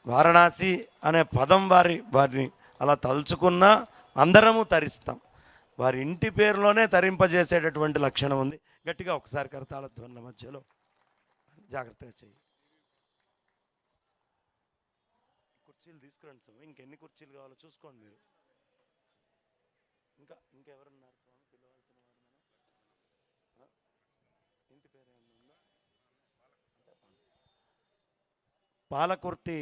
వారణాసి అనే పదం వారిని అలా తలుచుకున్నా అందరము తరిస్తాం. వారి ఇంటి పేరులోనే తరింపజేసేటటువంటి లక్షణం ఉంది. గట్టిగా ఒకసారి కరతాళ ధ్వనుల మధ్యలో జాగ్రత్తగా చెయ్యి. కుర్చీలు తీసుకురండి స్వామి, ఇంకెన్ని కుర్చీలు కావాలో చూసుకోండి మీరు. ఇంకెవరున్నారు స్వామి పిలవాల్సిన వారు? మనం ఇంటి పేరు ఏమన్నా ఉందా? పాలకుర్తి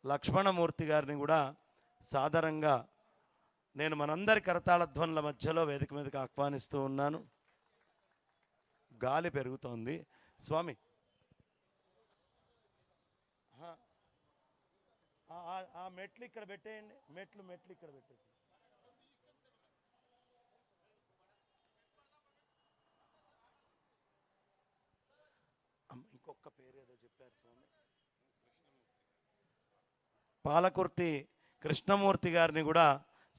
లక్ష్మణమూర్తి గారిని కూడా సాదరంగా నేను మనందరి కరతాళ ధ్వనుల మధ్యలో వేదిక మీదకి ఆహ్వానిస్తూ ఉన్నాను. గాలి పెరుగుతోంది స్వామి. ఆ మెట్లు ఇక్కడ పెట్టేయండి, మెట్లు ఇక్కడ పెట్టేసి. ఇంకొక పేరు ఏదో చెప్పారు స్వామి. పాలకుర్తి కృష్ణమూర్తి గారిని కూడా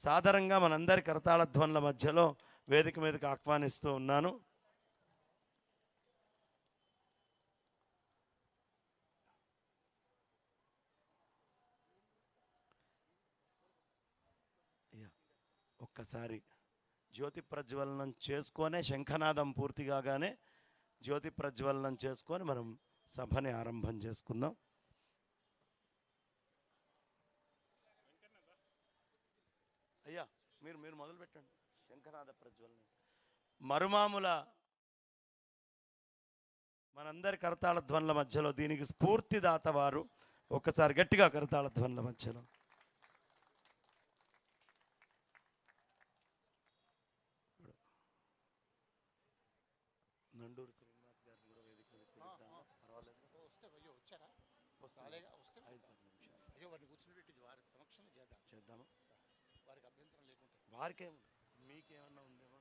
సాదరంగా మనందరి కరతాళ ధ్వనుల మధ్యలో వేదిక మీదకి ఆహ్వానిస్తూ ఉన్నాను. ఒక్కసారి జ్యోతి ప్రజ్వలనం చేసుకొనే శంఖనాదం పూర్తి కాగానే జ్యోతి ప్రజ్వలనం చేసుకొని మనం సభని ఆరంభం చేసుకుందాం. అయ్యా మీరు మొదలు పెట్టండి శంఖనాద ప్రజ్వలనం. మరుమాముల మనందరి కరతాళ ధ్వనుల మధ్యలో దీనికి స్ఫూర్తిదాత వారు. ఒక్కసారి గట్టిగా కరతాళ ధ్వనుల మధ్యలో. నండూరు శ్రీనివాస్ గారిని కూడా వేదిక మీద పిలుద్దామా? పర్వాలేదు, చేద్దామా? వారికేం మీకేమన్నా ఉందేమో.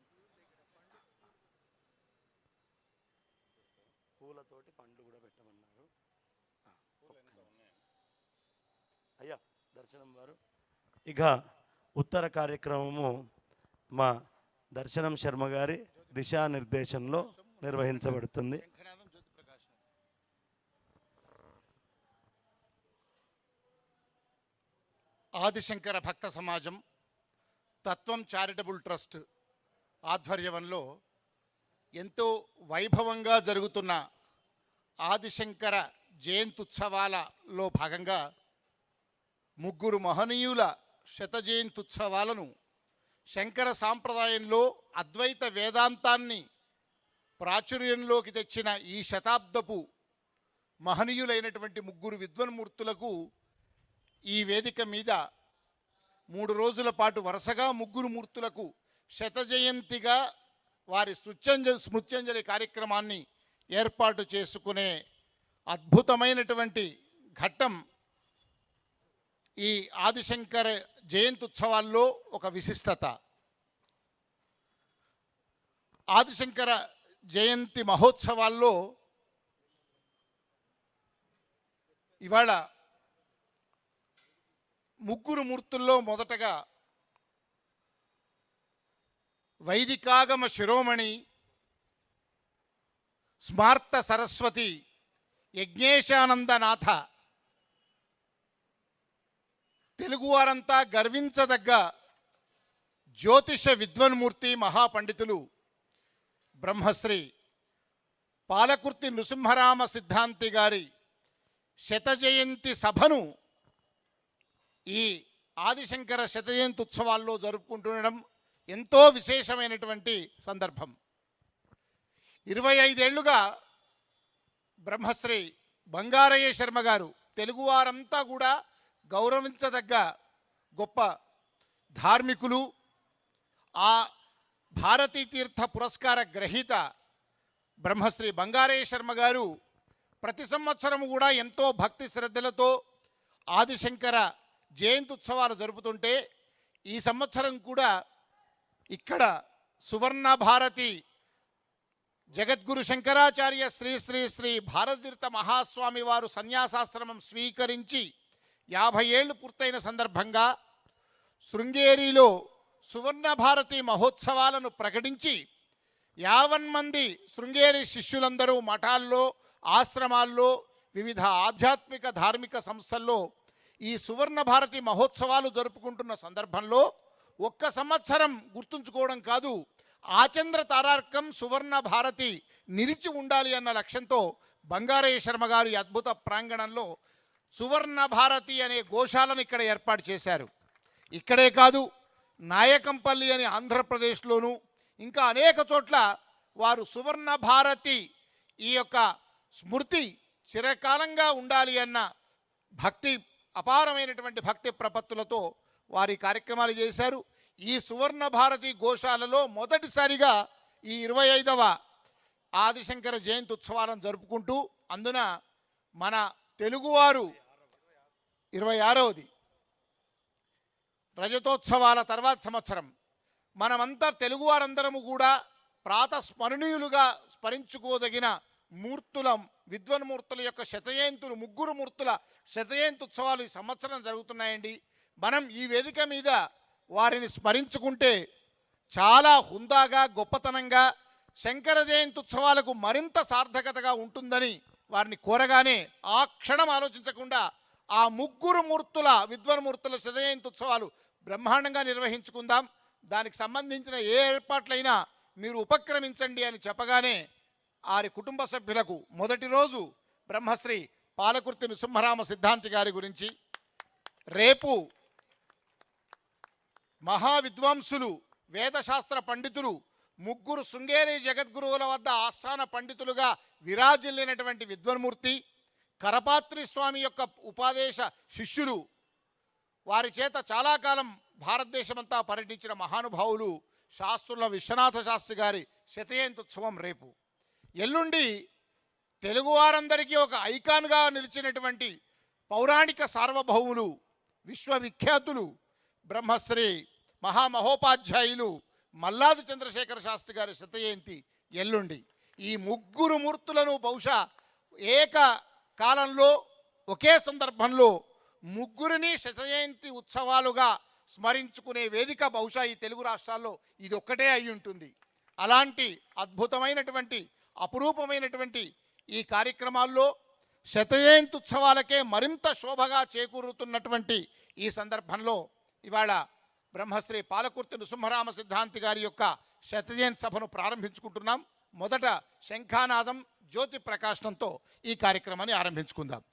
పూలతోటి పండ్లు కూడా పెట్టమన్నారు. అయ్యా దర్శనం వారు. ఇక ఉత్తర కార్యక్రమము మా దర్శనం శర్మ గారి దిశానిర్దేశంలో నిర్వహించబడుతుంది. ఆదిశంకర భక్త సమాజం తత్వం చారిటబుల్ ట్రస్ట్ ఆధ్వర్యంలో ఎంతో వైభవంగా జరుగుతున్న ఆదిశంకర జయంత్యుత్సవాలలో భాగంగా ముగ్గురు మహనీయుల శత జయంత్యుత్సవాలను శంకర సాంప్రదాయంలో అద్వైత వేదాంతాన్ని ప్రాచుర్యంలోకి తెచ్చిన ఈ శతాబ్దపు మహనీయులైనటువంటి ముగ్గురు విద్వన్మూర్తులకు ఈ వేదిక మీద 3 రోజుల పాటు వరుసగా ముగ్గురు మూర్తులకు శత జయంతిగా వారి స్మృత్యంజలి కార్యక్రమాన్ని ఏర్పాటు చేసుకునే అద్భుతమైనటువంటి ఘట్టం ఈ ఆదిశంకర జయంత్యుత్సవాల్లో ఒక విశిష్టత. ఆదిశంకర జయంతి మహోత్సవాల్లో ఇవాళ ముగ్గురు మూర్తుల్లో మొదటగా వైదికాగమ శిరోమణి స్మార్త సరస్వతి యజ్ఞేశానందనాథ తెలుగువారంతా గర్వించదగ్గ జ్యోతిష విద్వన్మూర్తి మహాపండితులు బ్రహ్మశ్రీ పాలకుర్తి నృసింహరామ సిద్ధాంతి గారి శత జయంతి సభను ఈ ఆదిశంకర శత జయంతి ఉత్సవాల్లో జరుపుకుంటుండడం ఎంతో విశేషమైనటువంటి సందర్భం. 25 ఏళ్లుగా బ్రహ్మశ్రీ బంగారయ్య శర్మ గారు తెలుగువారంతా కూడా గౌరవించదగ్గ గొప్ప ధార్మికులు. ఆ భారతీ తీర్థ పురస్కార గ్రహీత బ్రహ్మశ్రీ బంగారయ్య శర్మ గారు ప్రతి సంవత్సరం కూడా ఎంతో భక్తి శ్రద్ధలతో ఆదిశంకర జయంతి ఉత్సవాలు జరుపుతుంటే ఈ సంవత్సరం కూడా ఇక్కడ సువర్ణ భారతి జగద్గురు శంకరాచార్య శ్రీ శ్రీ శ్రీ భారతీర్థ మహాస్వామి వారు సన్యాసాశ్రమం స్వీకరించి 50 ఏళ్ళు పూర్తయిన సందర్భంగా శృంగేరిలో సువర్ణ భారతి మహోత్సవాలను ప్రకటించి 50 మంది శృంగేరి శిష్యులందరూ మఠాల్లో ఆశ్రమాల్లో వివిధ ఆధ్యాత్మిక ధార్మిక సంస్థల్లో ఈ సువర్ణ భారతి మహోత్సవాలు జరుపుకుంటున్న సందర్భంలో ఒక్క సంవత్సరం గుర్తుంచుకోవడం కాదు, ఆచంద్ర తారార్కం సువర్ణ భారతి నిలిచి ఉండాలి అన్న లక్ష్యంతో బంగారయ్య శర్మ గారు ఈ అద్భుత ప్రాంగణంలో సువర్ణ భారతి అనే గోశాలను ఇక్కడ ఏర్పాటు చేశారు. ఇక్కడే కాదు, నాయకంపల్లి అని ఆంధ్రప్రదేశ్లోను ఇంకా అనేక చోట్ల వారు సువర్ణ భారతి ఈ యొక్క స్మృతి చిరకాలంగా ఉండాలి అన్న భక్తి, అపారమైనటువంటి భక్తి ప్రపత్తులతో వారి కార్యక్రమాలు చేశారు. ఈ సువర్ణ భారతి గోశాలలో మొదటిసారిగా ఈ 25వ ఆదిశంకర జయంతి ఉత్సవాలను జరుపుకుంటూ, అందున మన తెలుగువారు 26వది రజతోత్సవాల తర్వాత సంవత్సరం మనమంతా తెలుగువారందరము కూడా ప్రాతస్మరణీయులుగా స్మరించుకోదగిన మూర్తుల, విద్వన్మూర్తుల యొక్క శతజయంతులు, 3 మూర్తుల శతజయంతి ఉత్సవాలు ఈ సంవత్సరం జరుగుతున్నాయండి. మనం ఈ వేదిక మీద వారిని స్మరించుకుంటే చాలా హుందాగా, గొప్పతనంగా శంకర జయంతి ఉత్సవాలకు మరింత సార్థకతగా ఉంటుందని వారిని కోరగానే ఆ క్షణం ఆలోచించకుండా ఆ 3 మూర్తుల, విద్వన్మూర్తుల శతజయంతి ఉత్సవాలు బ్రహ్మాండంగా నిర్వహించుకుందాం, దానికి సంబంధించిన ఏ ఏర్పాట్లైనా మీరు ఉపక్రమించండి అని చెప్పగానే వారి కుటుంబ సభ్యులకు మొదటి రోజు బ్రహ్మశ్రీ పాలకుర్తి నృసింహరామ సిద్ధాంతి గారి గురించి, రేపు మహావిద్వాంసులు, వేదశాస్త్ర పండితులు, 3 శృంగేరి జగద్గురువుల వద్ద ఆస్థాన పండితులుగా విరాజిల్లినటువంటి విద్వన్మూర్తి, కరపాత్రి స్వామి యొక్క ఉపాదేశ శిష్యులు, వారి చేత చాలా కాలం భారతదేశమంతా పర్యటించిన మహానుభావులు శాస్త్రుల విశ్వనాథ శాస్త్రి గారి శతజయంతి ఉత్సవం రేపు. ఎల్లుండి తెలుగువారందరికీ ఒక ఐకాన్గా నిలిచినటువంటి పౌరాణిక సార్వభౌములు, విశ్వవిఖ్యాతులు బ్రహ్మశ్రీ మహామహోపాధ్యాయులు మల్లాది చంద్రశేఖర శాస్త్రి గారి శతజయంతి ఎల్లుండి. ఈ 3 మూర్తులను బహుశా ఏక కాలంలో ఒకే సందర్భంలో 3ని శతజయంతి ఉత్సవాలుగా స్మరించుకునే వేదిక బహుశా ఈ తెలుగు రాష్ట్రాల్లో ఇది ఒక్కటే అయి ఉంటుంది. అలాంటి అద్భుతమైనటువంటి, అపురూపమైనటువంటి ఈ కార్యక్రమాల్లో శతజయంతి ఉత్సవాలకే మరింత శోభగా చేకూరుతున్నటువంటి ఈ సందర్భంలో ఇవాళ బ్రహ్మశ్రీ పాలకుర్తి నృసింహరామ సిద్ధాంతి గారి యొక్క శతజయంతి సభను ప్రారంభించుకుంటున్నాం. మొదట శంఖానాదం, జ్యోతి ప్రకాశనంతో ఈ కార్యక్రమాన్ని ఆరంభించుకుందాం.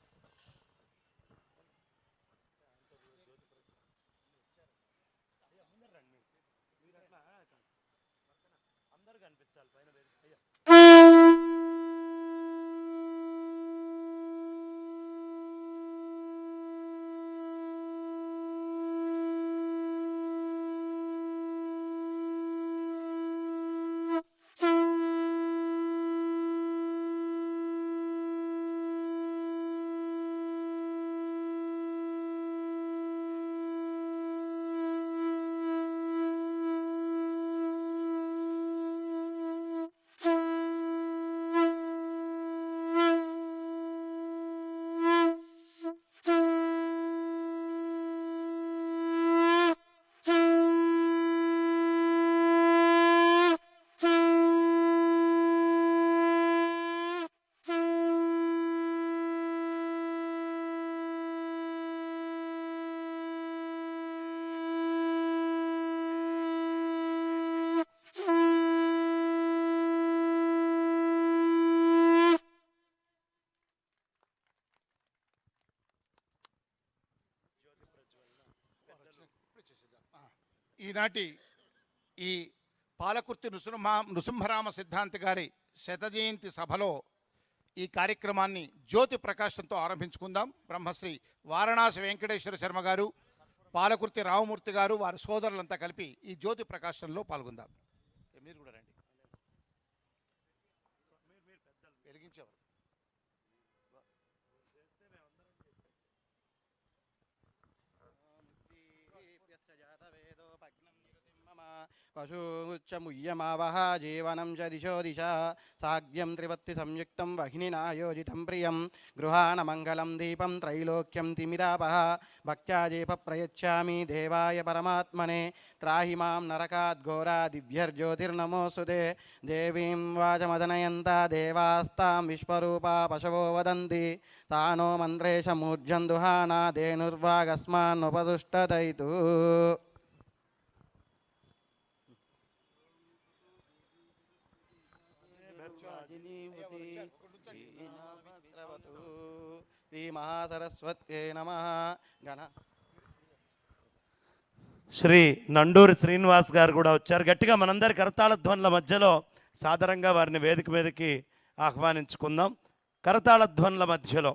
ఈనాటి ఈ పాలకుర్తి నృసింహరామ సిద్ధాంతి గారి శతజయంతి సభలో ఈ కార్యక్రమాన్ని జ్యోతి ప్రకాశంతో ఆరంభించుకుందాం. బ్రహ్మశ్రీ వారణాసి వెంకటేశ్వర శర్మ గారు, పాలకుర్తి రామమూర్తి గారు, వారి సోదరులంతా కలిపి ఈ జ్యోతి ప్రకాశంలో పాల్గొందాం. మీరు కూడా రండి. వెలిగించేవారు పశూశ్చ ముయ్యమావహ జీవనం చ దిశో దిశ సాగ్యం త్రివత్తి సంయుక్తం వహినినాయోజితం ప్రియం గృహాణ మంగళం దీపం త్రైలోక్యం తిమిరాపహ భక్త్యాజేప ప్రయచ్చామి దేవాయ పరమాత్మనే త్రాహి మాం నరకాద్ ఘోరా దివ్యర్జ్యోతిర్నమోస్తుతే దేవీం వాచమదనయంత దేవాస్తాం విశ్వరూపా పశవో వదంతి తానో మంత్రేశమూర్జన్ దుహానా ధేనుర్వాగస్మాన్నుపదుష్టతైతు. శ్రీ మహాసరస్వత్యై నమః. గణ శ్రీ నండూరి శ్రీనివాస్ గారు కూడా వచ్చారు. గట్టిగా మనందరి కరతాళ ధ్వనుల మధ్యలో సాదరంగా వారిని వేదిక మీదకి ఆహ్వానించుకుందాం. కరతాళ ధ్వనుల మధ్యలో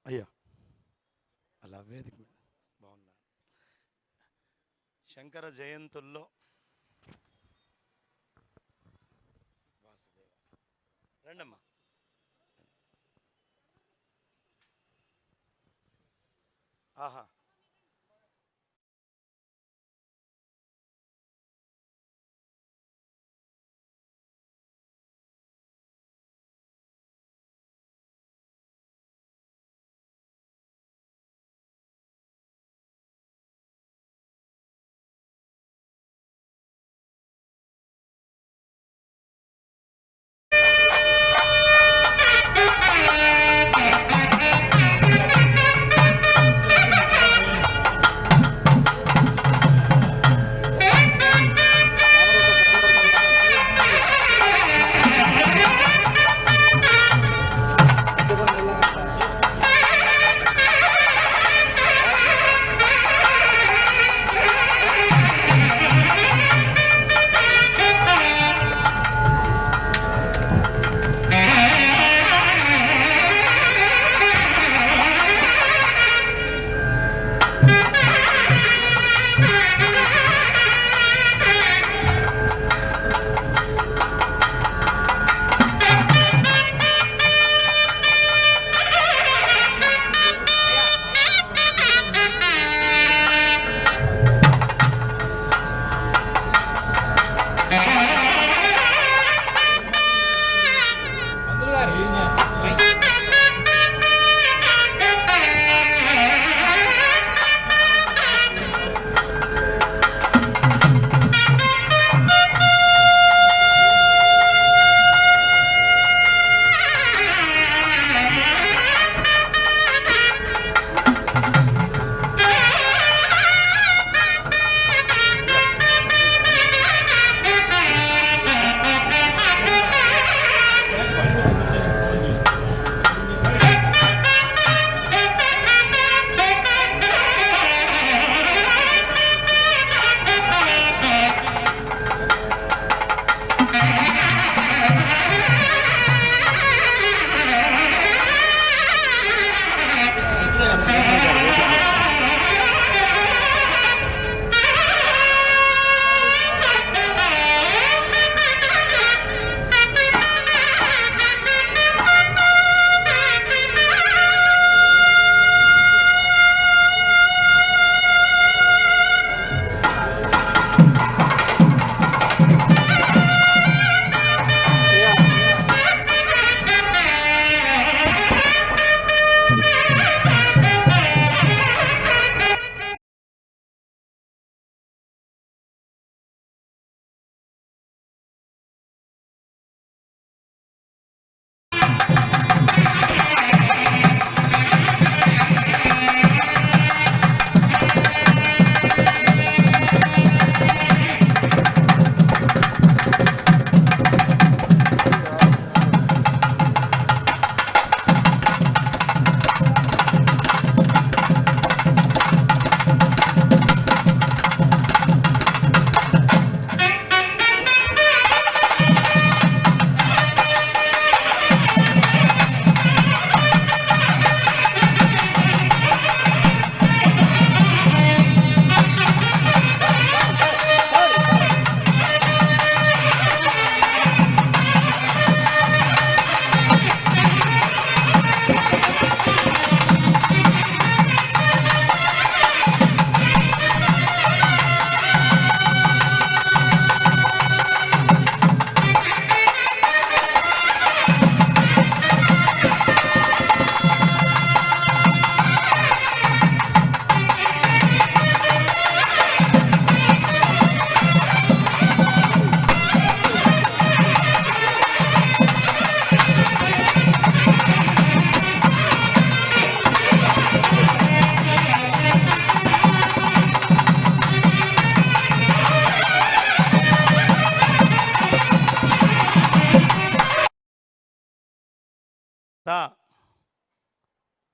అయ్యో అలా వేదిక మీద బాగున్నా. శంకర జయంతుల్లో వాసుదేవ రండమ్మా. ఆహా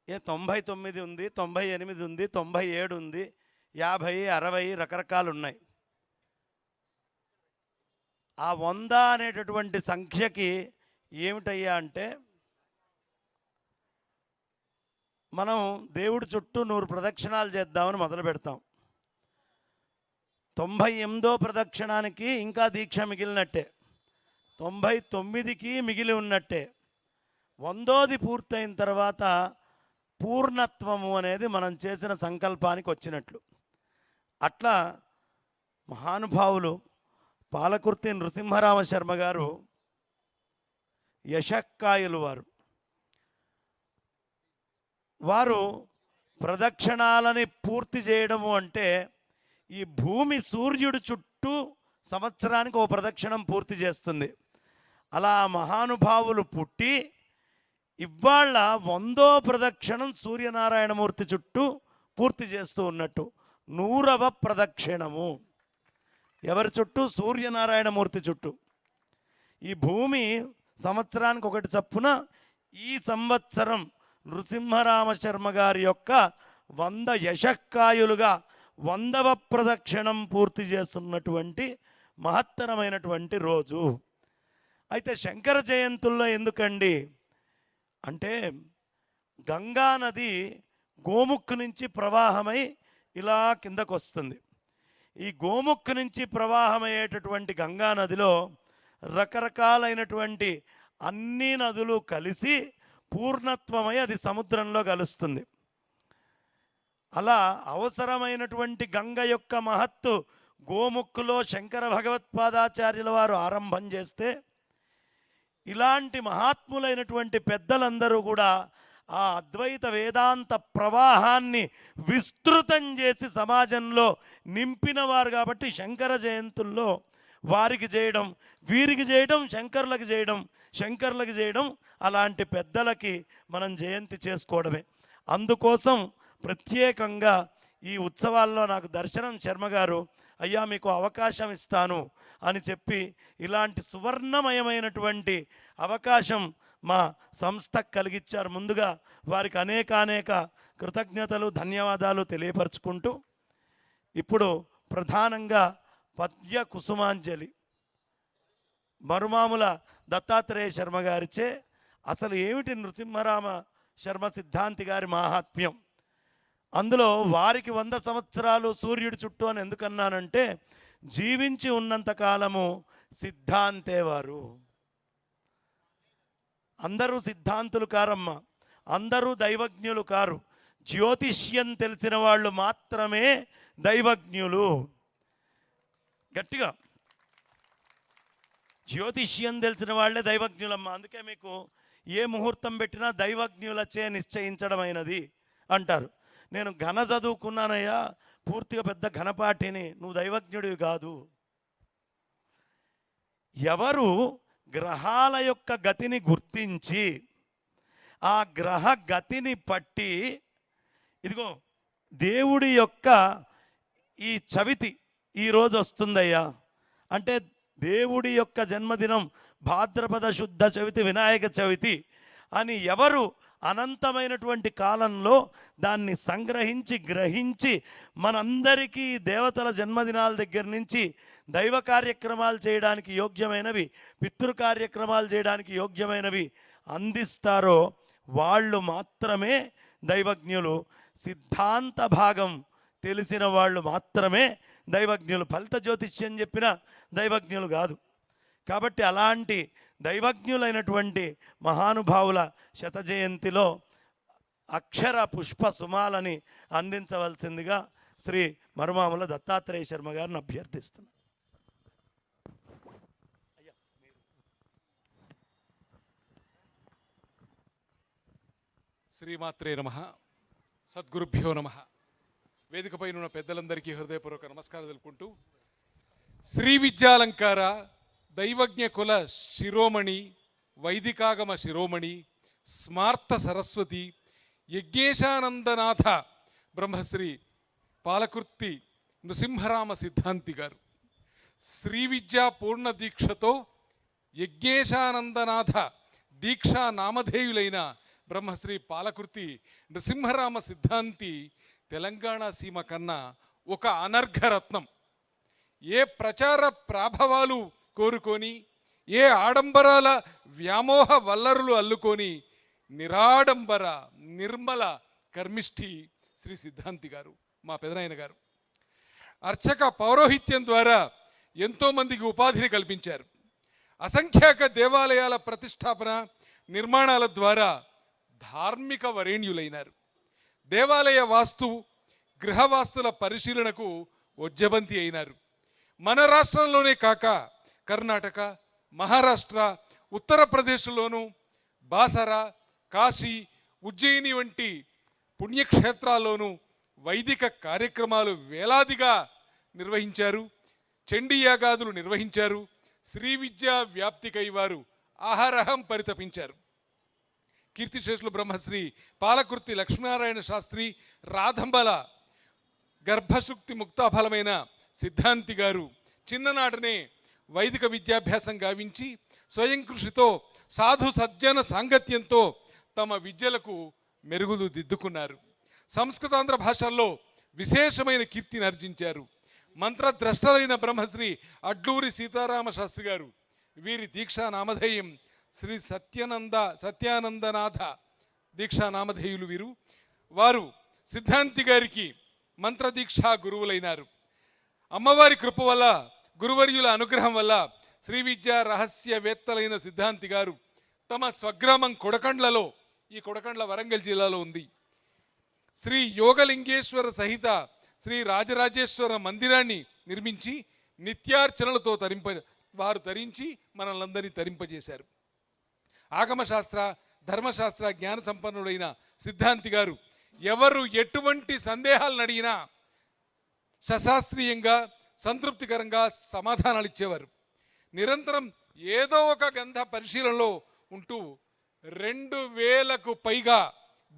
99 ఉంది, 98 ఉంది, 97 ఉంది, 50, 60 రకరకాలు ఉన్నాయి. ఆ 100 అనేటటువంటి సంఖ్యకి ఏమిటయ్యా అంటే, మనం దేవుడి చుట్టూ 100 ప్రదక్షిణాలు చేద్దామని మొదలు పెడతాం. 98వ ప్రదక్షిణానికి ఇంకా దీక్ష మిగిలినట్టే, 99కి మిగిలి ఉన్నట్టే. 100ది పూర్తయిన తర్వాత పూర్ణత్వము అనేది మనం చేసిన సంకల్పానికి వచ్చినట్లు. అట్లా మహానుభావులు పాలకుర్తి నృసింహరామ శర్మ గారు యశక్కాయులు వారు ప్రదక్షిణాలని పూర్తి చేయడము అంటే ఈ భూమి సూర్యుడి చుట్టూ సంవత్సరానికి ఓ ప్రదక్షిణం పూర్తి చేస్తుంది. అలా మహానుభావులు పుట్టి ఇవాళ 100వ ప్రదక్షిణం సూర్యనారాయణమూర్తి చుట్టూ పూర్తి చేస్తూ ఉన్నట్టు 100వ ప్రదక్షిణము ఎవరి చుట్టూ? సూర్యనారాయణమూర్తి చుట్టూ. ఈ భూమి సంవత్సరానికి ఒకటి చప్పున ఈ సంవత్సరం నృసింహరామ శర్మ గారి యొక్క 100 యశక్కాయులుగా 100వ ప్రదక్షిణం పూర్తి చేస్తున్నటువంటి మహత్తరమైనటువంటి రోజు. అయితే శంకర జయంతుల్లో ఎందుకండి అంటే, గంగా నది గోముఖ్ నుంచి ప్రవాహమై ఇలా కిందకు వస్తుంది. ఈ గోముఖ్ నుంచి ప్రవాహమయ్యేటటువంటి గంగా నదిలో రకరకాలైనటువంటి అన్ని నదులు కలిసి పూర్ణత్వమై అది సముద్రంలో కలుస్తుంది. అలా అవసరమైనటువంటి గంగ యొక్క మహత్తు గోముఖులో శంకర భగవత్పాదాచార్యుల వారు ఆరంభం చేస్తే, ఇలాంటి మహాత్ములైనటువంటి పెద్దలందరూ కూడా ఆ అద్వైత వేదాంత ప్రవాహాన్ని విస్తృతం చేసి సమాజంలో నింపినవారు. కాబట్టి శంకర జయంతుల్లో వారికి చేయడం, వీరికి చేయడం, శంకర్లకు చేయడం అలాంటి పెద్దలకి మనం జయంతి చేసుకోవడమే. అందుకోసం ప్రత్యేకంగా ఈ ఉత్సవాల్లో నాకు దర్శనం శర్మగారు, అయ్యా మీకు అవకాశం ఇస్తాను అని చెప్పి ఇలాంటి సువర్ణమయమైనటువంటి అవకాశం మా సంస్థకు కలిగించారు. ముందుగా వారికి అనేక కృతజ్ఞతలు, ధన్యవాదాలు తెలియపరుచుకుంటూ, ఇప్పుడు ప్రధానంగా పద్య కుసుమాంజలి మరుమాముల దత్తాత్రేయ శర్మ గారిచే అసలు ఏమిటి నృసింహరామ శర్మ సిద్ధాంతి గారి మాహాత్మ్యం, అందులో వారికి 100 సంవత్సరాలు సూర్యుడి చుట్టూ అని ఎందుకన్నానంటే, జీవించి ఉన్నంతకాలము సిద్ధాంతే వారు. అందరూ సిద్ధాంతులు కారమ్మ, అందరూ దైవజ్ఞులు కారు. జ్యోతిష్యం తెలిసిన వాళ్ళు మాత్రమే దైవజ్ఞులు. గట్టిగా జ్యోతిష్యం తెలిసిన వాళ్ళే దైవజ్ఞులమ్మ. అందుకే మీకు ఏ ముహూర్తం పెట్టినా దైవజ్ఞులచే నిశ్చయించడమైనది అంటారు. నేను ఘన చదువుకున్నానయ్యా, పూర్తిగా పెద్ద ఘనపాఠిని, నువ్వు దైవజ్ఞుడివి కాదు. ఎవరు గ్రహాల యొక్క గతిని గుర్తించి ఆ గ్రహ గతిని పట్టి, ఇదిగో దేవుడి యొక్క ఈ చవితి ఈరోజు వస్తుందయ్యా అంటే, దేవుడి యొక్క జన్మదినం భాద్రపద శుద్ధ చవితి, వినాయక చవితి అని ఎవరు అనంతమైనటువంటి కాలంలో దాన్ని సంగ్రహించి గ్రహించి మనందరికీ దేవతల జన్మదినాల దగ్గర నుంచి దైవ కార్యక్రమాలు చేయడానికి యోగ్యమైనవి, పితృ కార్యక్రమాలు చేయడానికి యోగ్యమైనవి అందిస్తారో వాళ్ళు మాత్రమే దైవజ్ఞులు. సిద్ధాంత భాగం తెలిసిన వాళ్ళు మాత్రమే దైవజ్ఞులు. ఫలిత జ్యోతిష్యం చెప్పిన దైవజ్ఞులు కాదు. కాబట్టి అలాంటి దైవజ్ఞులైనటువంటి మహానుభావుల శత జయంతిలో అక్షర పుష్ప సుమాలని అందించవలసిందిగా శ్రీ మరుమాముల దత్తాత్రేయ శర్మ గారిని అభ్యర్థిస్తున్నాను. శ్రీమాత్రే నమః, సద్గురుభ్యో నమః. వేదికపైన ఉన్న పెద్దలందరికీ హృదయపూర్వక నమస్కారం తెలుపుకుంటూ, శ్రీ విద్యాలంకార దైవజ్ఞ కుల శిరోమణి, వైదికాగమ శిరోమణి, స్మార్త సరస్వతి, యజ్ఞేశానందనాథ బ్రహ్మశ్రీ పాలకుర్తి నృసింహరామ సిద్ధాంతి గారు శ్రీ విద్యా పూర్ణ దీక్షతో యజ్ఞేశానందనాథ దీక్షా నామధేయులైన బ్రహ్మశ్రీ పాలకుర్తి నృసింహరామ సిద్ధాంతి తెలంగాణ సీమ కన్నా ఒక అనర్ఘరత్నం. ఏ ప్రచార ప్రాభవాలు కోరుకొని, ఏ ఆడంబరాల వ్యామోహ వల్లరులు అల్లుకొని నిరాడంబర నిర్మల కర్మిష్ఠి శ్రీ సిద్ధాంతి గారు, మా పెదనాయన గారు. అర్చక పౌరోహిత్యం ద్వారా ఎంతోమందికి ఉపాధిని కల్పించారు. అసంఖ్యాక దేవాలయాల ప్రతిష్టాపన నిర్మాణాల ద్వారా ధార్మిక వరేణ్యులైనారు. దేవాలయ వాస్తు గృహవాస్తుల పరిశీలనకు ఉజ్జబంతి అయినారు. మన రాష్ట్రంలోనే కాక కర్ణాటక, మహారాష్ట్ర, ఉత్తరప్రదేశ్లోనూ బాసర, కాశీ, ఉజ్జయిని వంటి పుణ్యక్షేత్రాల్లోనూ వైదిక కార్యక్రమాలు వేలాదిగా నిర్వహించారు. చండీ యాగాదులు నిర్వహించారు. శ్రీ విద్యా వ్యాప్తికై వారు ఆహారహం పరితపించారు. కీర్తిశేషులు బ్రహ్మశ్రీ పాలకుర్తి లక్ష్మీనారాయణ శాస్త్రి రాధంబల గర్భశుక్తి ముక్తాఫలమైన సిద్ధాంతి గారు చిన్ననాటనే వైదిక విద్యాభ్యాసం గావించి స్వయం కృషితో సాధు సజ్జన సాంగత్యంతో తమ విద్యలకు మెరుగులు దిద్దుకున్నారు. సంస్కృతాంధ్ర భాషల్లో విశేషమైన కీర్తిని ఆర్జించారు. మంత్రద్రష్టలైన బ్రహ్మశ్రీ అడ్లూరి సీతారామ శాస్త్రి గారు, వీరి దీక్షా నామధేయం శ్రీ సత్యానందనాథ దీక్షా నామధేయులు వీరు. వారు సిద్ధాంతి గారికి మంత్రదీక్షా గురువులైనారు. అమ్మవారి కృప వల్ల, గురువర్యుల అనుగ్రహం వల్ల శ్రీ విద్యా రహస్యవేత్తలైన సిద్ధాంతి గారు తమ స్వగ్రామం కొడకండ్లలో, ఈ కొడకండ్ల వరంగల్ జిల్లాలో ఉంది, శ్రీ యోగలింగేశ్వర సహిత శ్రీ రాజరాజేశ్వర మందిరాన్ని నిర్మించి నిత్యార్చనలతో వారు తరించి మనల్నందరినీ తరింపజేశారు. ఆగమశాస్త్ర ధర్మశాస్త్ర జ్ఞాన సంపన్నుడైన సిద్ధాంతి గారు ఎవరు ఎటువంటి సందేహాలను అడిగినా సశాస్త్రీయంగా సంతృప్తికరంగా సమాధానాలు ఇచ్చేవారు. నిరంతరం ఏదో ఒక గ్రంథ పరిశీలనలో ఉంటూ 2000కు పైగా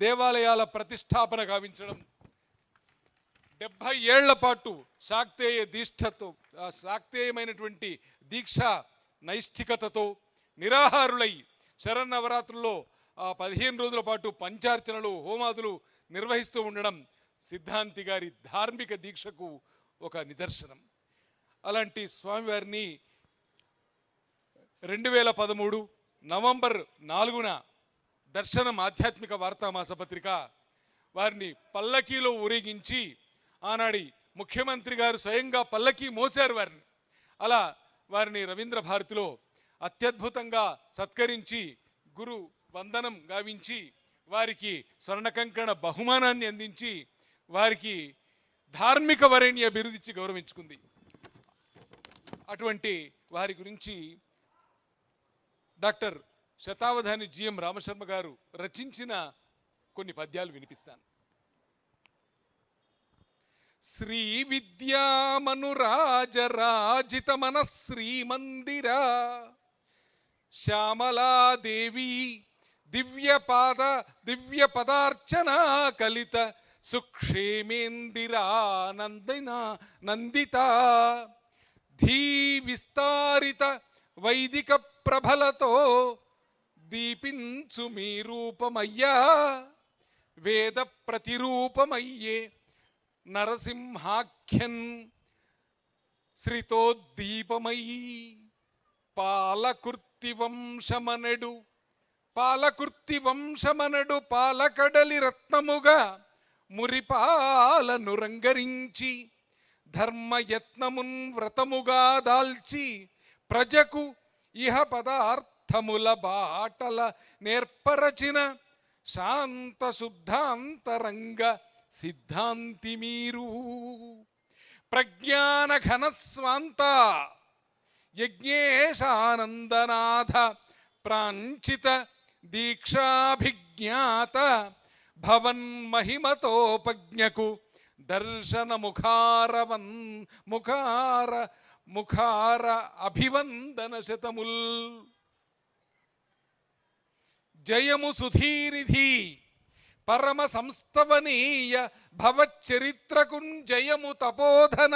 దేవాలయాల ప్రతిష్టాపన గావించడం, 70 ఏళ్ల పాటు శాక్తేయ దీక్షతో, శాక్తేయమైనటువంటి దీక్ష నైష్ఠికతతో నిరాహారులై శరన్నవరాత్రుల్లో 15 రోజుల పాటు పంచార్చనలు హోమాదులు నిర్వహిస్తూ ఉండడం సిద్ధాంతి గారి ధార్మిక దీక్షకు ఒక నిదర్శనం. అలాంటి స్వామివారిని 2013 నవంబర్ 4న దర్శనం ఆధ్యాత్మిక వార్తా మాసపత్రిక వారిని పల్లకీలో ఊరేగించి, ఆనాడి ముఖ్యమంత్రి గారు స్వయంగా పల్లకీ మోశారు వారిని. అలా వారిని రవీంద్ర భారతిలో అత్యద్భుతంగా సత్కరించి గురు వందనం గావించి వారికి స్వర్ణకంకణ బహుమానాన్ని అందించి వారికి ధార్మిక వరేణ్య బిరుదిచ్చి గౌరవించుకుంది. అటువంటి వారి గురించి డాక్టర్ శతావధాని జిఎం రామశర్మ గారు రచించిన కొన్ని పద్యాలు వినిపిస్తాను. శ్రీ విద్యామనురాజరాజిత మన శ్రీమందిర శ్యామలాదేవి దివ్య పదార్చనా కలిత సుక్షేమేందిరానందిత ధీ విస్తారిత వైదిక ప్రభలతో దీపించు మీ రూపమయ్యా వేద ప్రతిరూపమయ్యే నరసింహాఖ్యన్ శ్రితోద్దీపమయీ పాలకుర్తి వంశమనడు పాలకడలి రత్నముగా మురిపాలను రంగరించి ధర్మయత్నమున్ వ్రతముగా దాల్చి ప్రజకు ఇహ పదార్థముల బాటల నేర్పరచిన శాంత శుద్ధాంతరంగ సిద్ధాంతి మీరు ప్రజ్ఞాన ఘనస్వాంత యజ్ఞేశానందనాథ ప్రాంచిత దీక్షాభిజ్ఞాత భవన్ మహిమతోపజ్ఞకు దర్శన ముఖార అభివందన శతముల్ జయము సుధీనిధి పరమ సంస్థవనీయ భవచరిత్రకున్ జయము తపోధన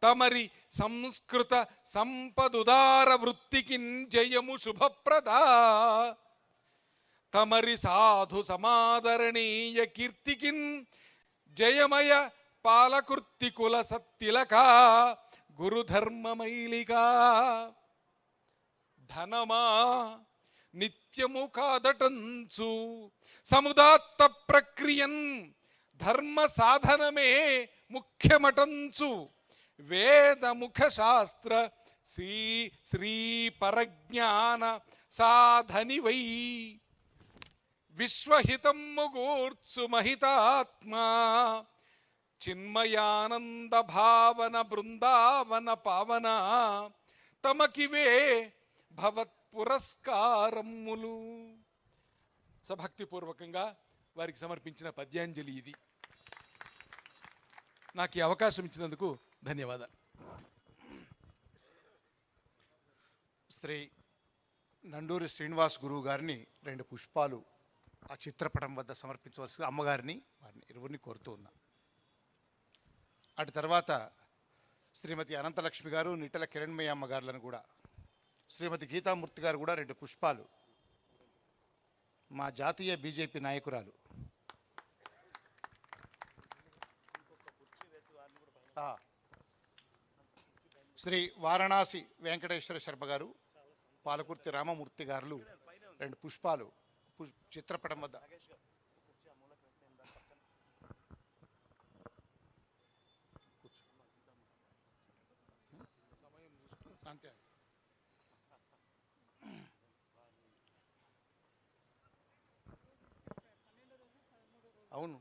తమరి సంస్కృత సంపదుదార వృత్తికిన్ జయము శుభప్రద తమరి సాధు సమాదరణీయ కీర్తికిన్ జయమయ పాలకుర్తి కుల సత్తిలక గురుధర్మమైలిగా ధనమా నిత్యము కాదటంచు సముదాత్త ప్రక్రియన్ ధర్మ సాధనమే ముఖ్యమటంచు వేదముఖ శాస్త్ర శ్రీ పరజ్ఞాన సాధనివై విశ్వహితమ్ము గూర్చు మహితాత్మా చిన్మయానంద భావన బృందావన పావన తమకివే భవత్ పురస్కారములు. సభక్తిపూర్వకంగా వారికి సమర్పించిన పద్యాంజలి ఇది. నాకు ఈ అవకాశం ఇచ్చినందుకు ధన్యవాదాలు. శ్రీ నండూరి శ్రీనివాస్ గురువు గారిని 2 పుష్పాలు ఆ చిత్రపటం వద్ద సమర్పించవలసి అమ్మగారిని వారిని ఇరువురిని కోరుతూ ఉన్నా. అటు తర్వాత శ్రీమతి అనంతలక్ష్మి గారు, నిట్టల కిరణ్మయ్య అమ్మగారులను కూడా, శ్రీమతి గీతామూర్తి గారు కూడా 2 పుష్పాలు, మా జాతీయ బీజేపీ నాయకురాలు శ్రీ వారణాసి వెంకటేశ్వర శర్మ గారు, పాలకుర్తి రామమూర్తి గారు 2 పుష్పాలు చిత్రపటం వద్ద. అంతే. అవును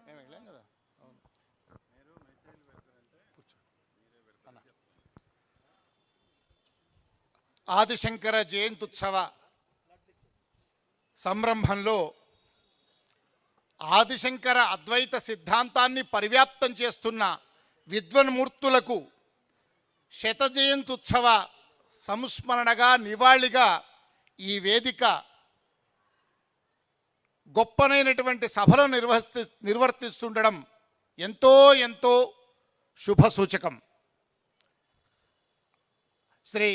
ఏం వెళ్ళాం కదా. అవును అన్న. ఆదిశంకర జయంత్యుత్సవ సంరంభంలో ఆదిశంకర అద్వైత సిద్ధాంతాన్ని పరివ్యాప్తం చేస్తున్న విద్వన్మూర్తులకు శతజయంత్యుత్సవ సంస్మరణగా, నివాళిగా ఈ వేదిక గొప్పనైనటువంటి సభలు నిర్వర్తిస్తుండడం ఎంతో ఎంతో శుభసూచకం. శ్రీ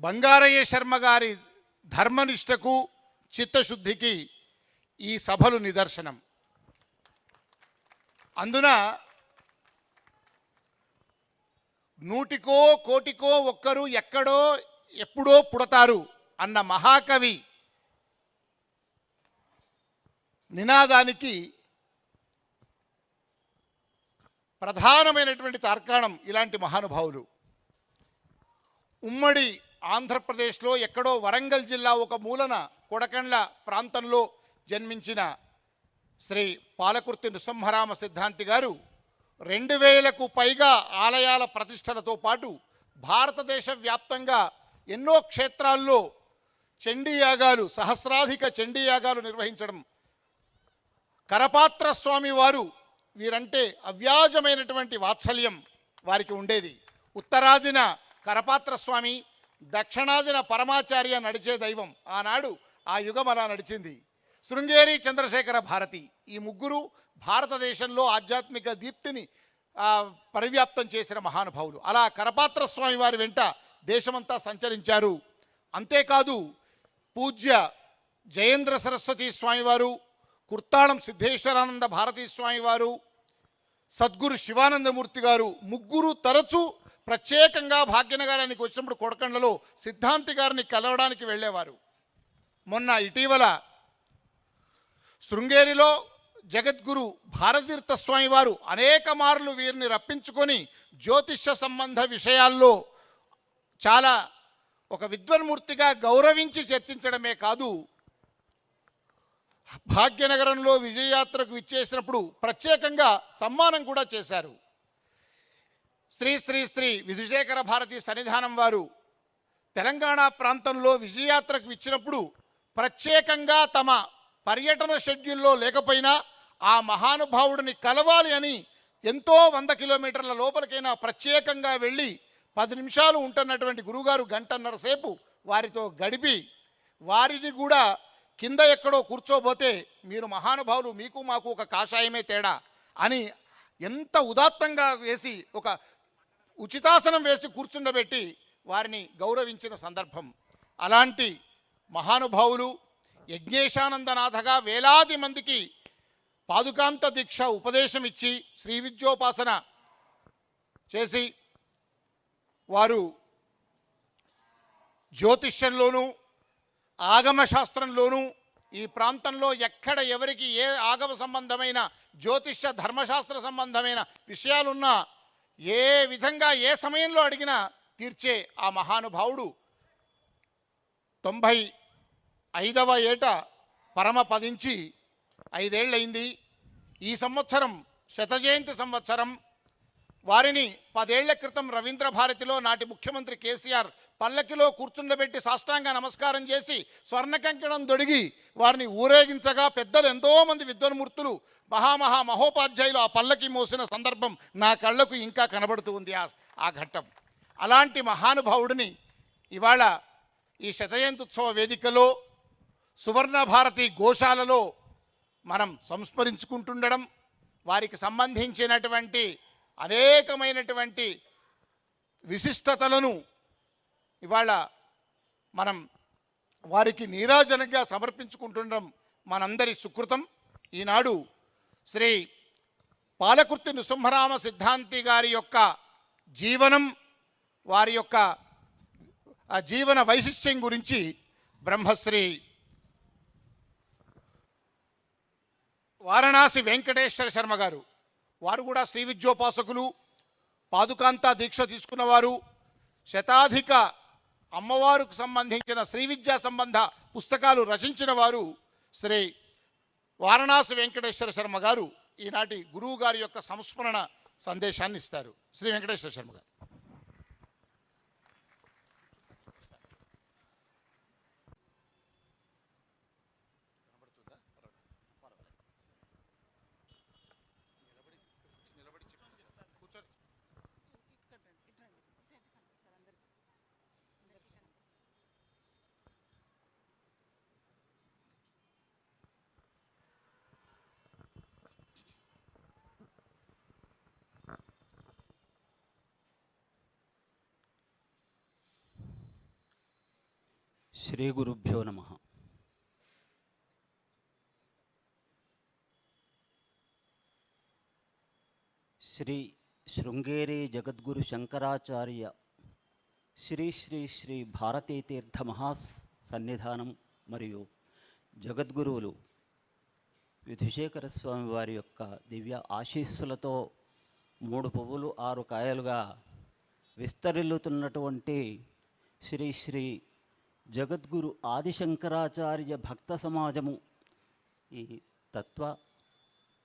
బంగారయ్య శర్మ గారి ధర్మనిష్టకు, చిత్తశుద్ధికి ఈ సభలు నిదర్శనం. అందున 100కో కోటికో ఒక్కరు ఎక్కడో ఎప్పుడో పుడతారు అన్న మహాకవి నినాదానికి ప్రధానమైనటువంటి తార్కాణం ఇలాంటి మహానుభావులు. ఉమ్మడి ఆంధ్రప్రదేశ్లో ఎక్కడో వరంగల్ జిల్లా ఒక మూలన కొడకండ్ల ప్రాంతంలో జన్మించిన శ్రీ పాలకుర్తి నృసింహరామ సిద్ధాంతి గారు 2000కు పైగా ఆలయాల ప్రతిష్టలతో పాటు భారతదేశ వ్యాప్తంగా ఎన్నో క్షేత్రాల్లో చండీయాగాలు, సహస్రాధిక చండీయాగాలు నిర్వహించడం, కరపాత్ర స్వామి వారు వీరంటే అవ్యాజమైనటువంటి వాత్సల్యం వారికి ఉండేది. ఉత్తరాదిన కరపాత్ర స్వామి, దక్షిణాదిన పరమాచార్య నడిచే దైవం. ఆనాడు ఆ యుగం అలా నడిచింది. శృంగేరి చంద్రశేఖర భారతి, ఈ ముగ్గురు భారతదేశంలో ఆధ్యాత్మిక దీప్తిని పరివ్యాప్తం చేసిన మహానుభావులు. అలా కరపాత్ర స్వామి వారి వెంట దేశమంతా సంచరించారు. అంతేకాదు పూజ్య జయేంద్ర సరస్వతి స్వామివారు, కుర్తాళం సిద్ధేశ్వరానంద భారతీ స్వామివారు, సద్గురు శివానందమూర్తి గారు ముగ్గురు తరచూ ప్రత్యేకంగా భాగ్యనగరానికి వచ్చినప్పుడు కొడకండ్లలో సిద్ధాంతి గారిని కలవడానికి వెళ్ళేవారు. మొన్న ఇటీవల శృంగేరిలో జగద్గురు భారతీర్థ స్వామి వారు అనేక మార్లు వీరిని రప్పించుకొని జ్యోతిష్య సంబంధ విషయాల్లో చాలా ఒక విద్వన్మూర్తిగా గౌరవించి చర్చించడమే కాదు, భాగ్యనగరంలో విజయయాత్రకు ఇచ్చేసినప్పుడు ప్రత్యేకంగా సన్మానం కూడా చేశారు. శ్రీ శ్రీ శ్రీ విధుశేఖర భారతి సన్నిధానం వారు తెలంగాణ ప్రాంతంలో విజయయాత్రకు ఇచ్చినప్పుడు ప్రత్యేకంగా తమ పర్యటన షెడ్యూల్లో లేకపోయినా ఆ మహానుభావుడిని కలవాలి అని ఎంతో 100 కిలోమీటర్ల లోపలికైనా ప్రత్యేకంగా వెళ్ళి 10 నిమిషాలు ఉంటున్నటువంటి గురువుగారు గంటన్నర సేపు వారితో గడిపి వారిని కూడా కింద ఎక్కడో కూర్చోబోతే మీరు మహానుభావులు, మీకు మాకు ఒక కాషాయమే తేడా అని ఎంత ఉదాత్తంగా వేసి ఒక ఉచితాసనం వేసి కూర్చుండబెట్టి వారిని గౌరవించిన సందర్భం. అలాంటి మహానుభావులు యజ్ఞేశానందనాథగా వేలాది మందికి పాదుకాంత దీక్ష ఉపదేశం ఇచ్చి శ్రీ విద్యోపాసన చేసి వారు జ్యోతిష్యంలోనూ ఆగమ శాస్త్రంలోనూ ఈ ప్రాంతంలో ఎక్కడ ఎవరికి ఏ ఆగమ సంబంధమైన జ్యోతిష్య ధర్మశాస్త్ర సంబంధమైన విషయాలున్నా ఏ విధంగా ఏ సమయంలో అడిగినా తీర్చే ఆ మహానుభావుడు 95వ ఏట పరమపదించి 5 ఏళ్ళయింది. ఈ సంవత్సరం శతజయంతి సంవత్సరం. వారిని 10 ఏళ్ల క్రితం రవీంద్ర భారతిలో నాటి ముఖ్యమంత్రి కేసీఆర్ పల్లకిలో కూర్చుండబెట్టి సాష్టాంగ నమస్కారం చేసి స్వర్ణ కంకణం దొడిగి వారిని ఊరేగించగా పెద్దలు ఎంతోమంది విద్వన్మూర్తులు మహోపాధ్యాయులు ఆ పల్లకి మోసిన సందర్భం నా కళ్ళకు ఇంకా కనబడుతూ ఉంది ఆ ఘట్టం. అలాంటి మహానుభావుడిని ఇవాళ ఈ శతజయంత్యుత్సవ వేదికలో సువర్ణ భారతి గోశాలలో మనం సంస్మరించుకుంటుండడం, వారికి సంబంధించినటువంటి అనేకమైనటువంటి విశిష్టతలను ఇవాళ మనం వారికి నీరాజనంగా సమర్పించుకుంటుండడం మనందరి సుకృతం. ఈనాడు శ్రీ పాలకుర్తి నృసింహరామ సిద్ధాంతి గారి యొక్క జీవనం, వారి యొక్క జీవన వైశిష్ట్యం గురించి బ్రహ్మశ్రీ వారణాసి వెంకటేశ్వర శర్మ గారు, వారు కూడా శ్రీ విద్యోపాసకులు, పాదుకాంత దీక్ష తీసుకున్నవారు, శతాధిక అమ్మవారికి సంబంధించిన శ్రీ విద్యా సంబంధ పుస్తకాలు రచించిన వారు శ్రీ వారణాసి వెంకటేశ్వర శర్మ గారు ఈనాటి గురువు గారి యొక్క సంస్మరణ సందేశాన్ని ఇస్తారు. శ్రీ వెంకటేశ్వర శర్మ గారు. శ్రీ గురుభ్యో నమః. శ్రీ శృంగేరి జగద్గురు శంకరాచార్య శ్రీ శ్రీ శ్రీ భారతీ తీర్థ మహాసన్నిధానం మరియు జగద్గురువులు విధుశేఖర స్వామి వారి యొక్క దివ్య ఆశీస్సులతో 3 పువ్వులు 6 కాయలుగా విస్తరిల్లుతున్నటువంటి శ్రీ శ్రీ జగద్గురు ఆదిశంకరాచార్య భక్త సమాజము ఈ తత్వ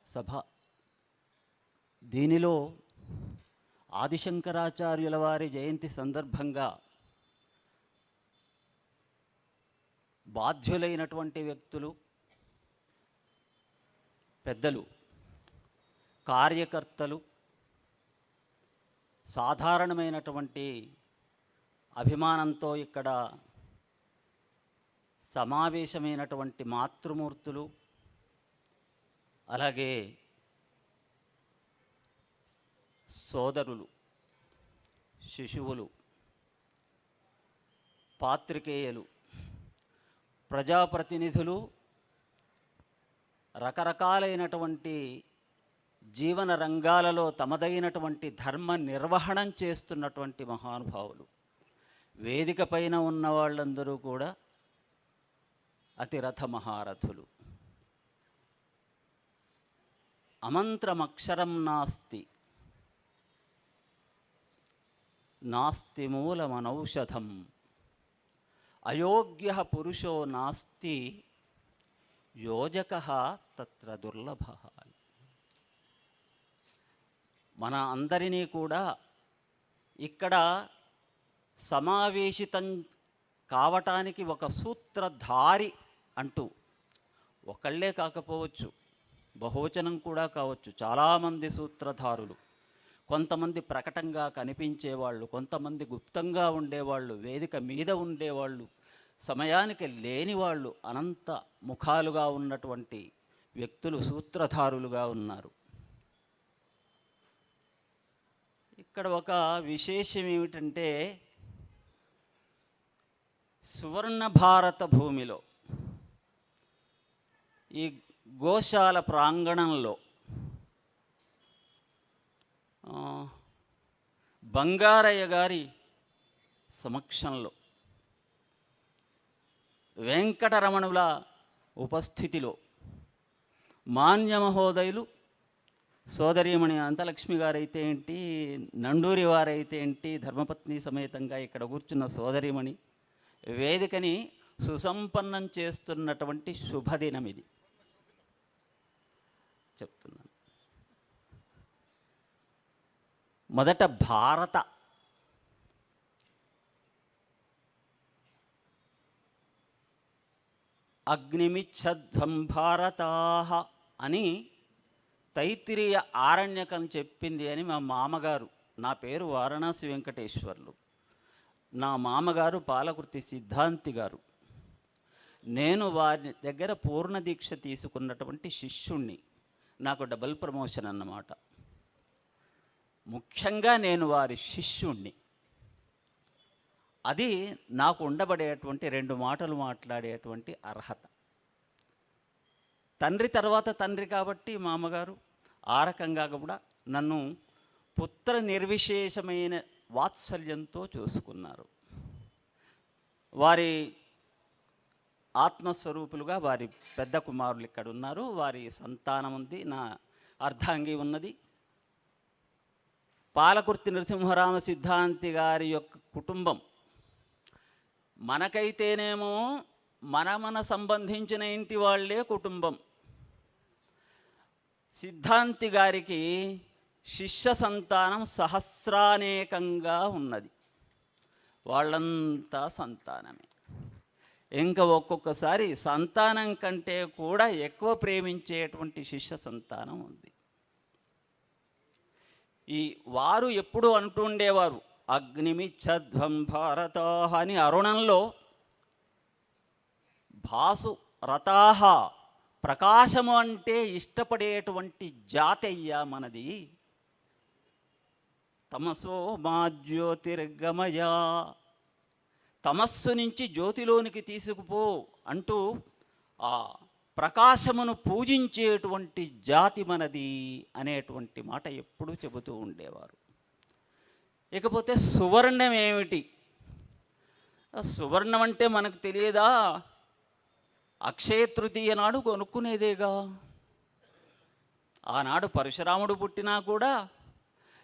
సభ, దీనిలో ఆదిశంకరాచార్యుల వారి జయంతి సందర్భంగా బాధ్యులైనటువంటి వ్యక్తులు, పెద్దలు, కార్యకర్తలు, సాధారణమైనటువంటి అభిమానంతో ఇక్కడ సమావేశమైనటువంటి మాతృమూర్తులు, అలాగే సోదరులు, శిశువులు, పాత్రికేయులు, ప్రజాప్రతినిధులు, రకరకాలైనటువంటి జీవన రంగాలలో తమదైనటువంటి ధర్మ నిర్వహణం చేస్తున్నటువంటి మహానుభావులు, వేదిక పైన ఉన్న వాళ్ళందరూ కూడా అతిరథ మహారథులు. అమంత్రమక్షరం నాస్తి, నాస్తి మూలమనౌషధం, అయోగ్య పురుషో నాస్తి, యోజక తత్ర దుర్లభ. మన అందరినీ కూడా ఇక్కడ సమావేశితం కావటానికి ఒక సూత్రధారి అంటూ, ఒకళ్ళే కాకపోవచ్చు, బహువచనం కూడా కావచ్చు, చాలామంది సూత్రధారులు. కొంతమంది ప్రకటంగా కనిపించేవాళ్ళు, కొంతమంది గుప్తంగా ఉండేవాళ్ళు, వేదిక మీద ఉండేవాళ్ళు, సమయానికి లేనివాళ్ళు, అనంత ముఖాలుగా ఉన్నటువంటి వ్యక్తులు సూత్రధారులుగా ఉన్నారు. ఇక్కడ ఒక విశేషం ఏమిటంటే, సువర్ణ భారత భూమిలో ఈ గోశాల ప్రాంగణంలో బంగారయ్య గారి సమక్షంలో వెంకటరమణుల ఉపస్థితిలో మాన్య మహోదయులు సోదరీమణి అనంతలక్ష్మి గారైతే ఏంటి, నండూరి వారైతే ఏంటి, ధర్మపత్ని సమేతంగా ఇక్కడ కూర్చున్న సోదరీమణి వేదికని సుసంపన్నం చేస్తున్నటువంటి శుభదినం ఇది చెప్తున్నాను. మొదట భారత అగ్నిమిచ్ఛధ్వం భారతాః అని తైత్తిరీయ ఆరణ్యకం చెప్పింది అని మా మామగారు, నా పేరు వారణాసి వెంకటేశ్వర్లు, నా మామగారు పాలకుర్తి సిద్ధాంతి గారు, నేను వారి దగ్గర పూర్ణ దీక్ష తీసుకున్నటువంటి శిష్యుణ్ణి. నాకు డబుల్ ప్రమోషన్ అన్నమాట. ముఖ్యంగా నేను వారి శిష్యుణ్ణి. అది నాకు ఉండబడేటువంటి 2 మాటలు మాట్లాడేటువంటి అర్హత. తండ్రి తర్వాత తండ్రి కాబట్టి మామగారు ఆ రకంగా కూడా నన్ను పుత్ర నిర్విశేషమైన వాత్సల్యంతో చూసుకున్నారు. వారి ఆత్మస్వరూపులుగా వారి పెద్ద కుమారులు ఇక్కడ ఉన్నారు, వారి సంతానం ఉంది, నా అర్ధాంగి ఉన్నది. పాలకుర్తి నరసింహరామ సిద్ధాంతి గారి యొక్క కుటుంబం మనకైతేనేమో మన సంబంధించిన ఇంటి వాళ్ళే కుటుంబం. సిద్ధాంతి గారికి శిష్య సంతానం సహస్రానేకంగా ఉన్నది, వాళ్ళంతా సంతానమే. ఇంకా ఒక్కొక్కసారి సంతానం కంటే కూడా ఎక్కువ ప్రేమించేటువంటి శిష్య సంతానం ఉంది. ఈ వారు ఎప్పుడు అంటుండేవారు అగ్నిమిచ్ఛధ్వం భారతాః అని. అరుణంలో భాసు రతాః, ప్రకాశము అంటే ఇష్టపడేటువంటి జాతయ్య మనది. తమసో మా జ్యోతిర్గమయ, తమస్సు నుంచి జ్యోతిలోనికి తీసుకుపో అంటూ ఆ ప్రకాశమును పూజించేటువంటి జాతి మనది అనేటువంటి మాట ఎప్పుడూ చెబుతూ ఉండేవారు. ఇకపోతే సువర్ణం ఏమిటి? సువర్ణం అంటే మనకు తెలియదా? అక్షయ తృతీయ నాడు కొనుక్కునేదేగా. ఆనాడు పరశురాముడు పుట్టినా కూడా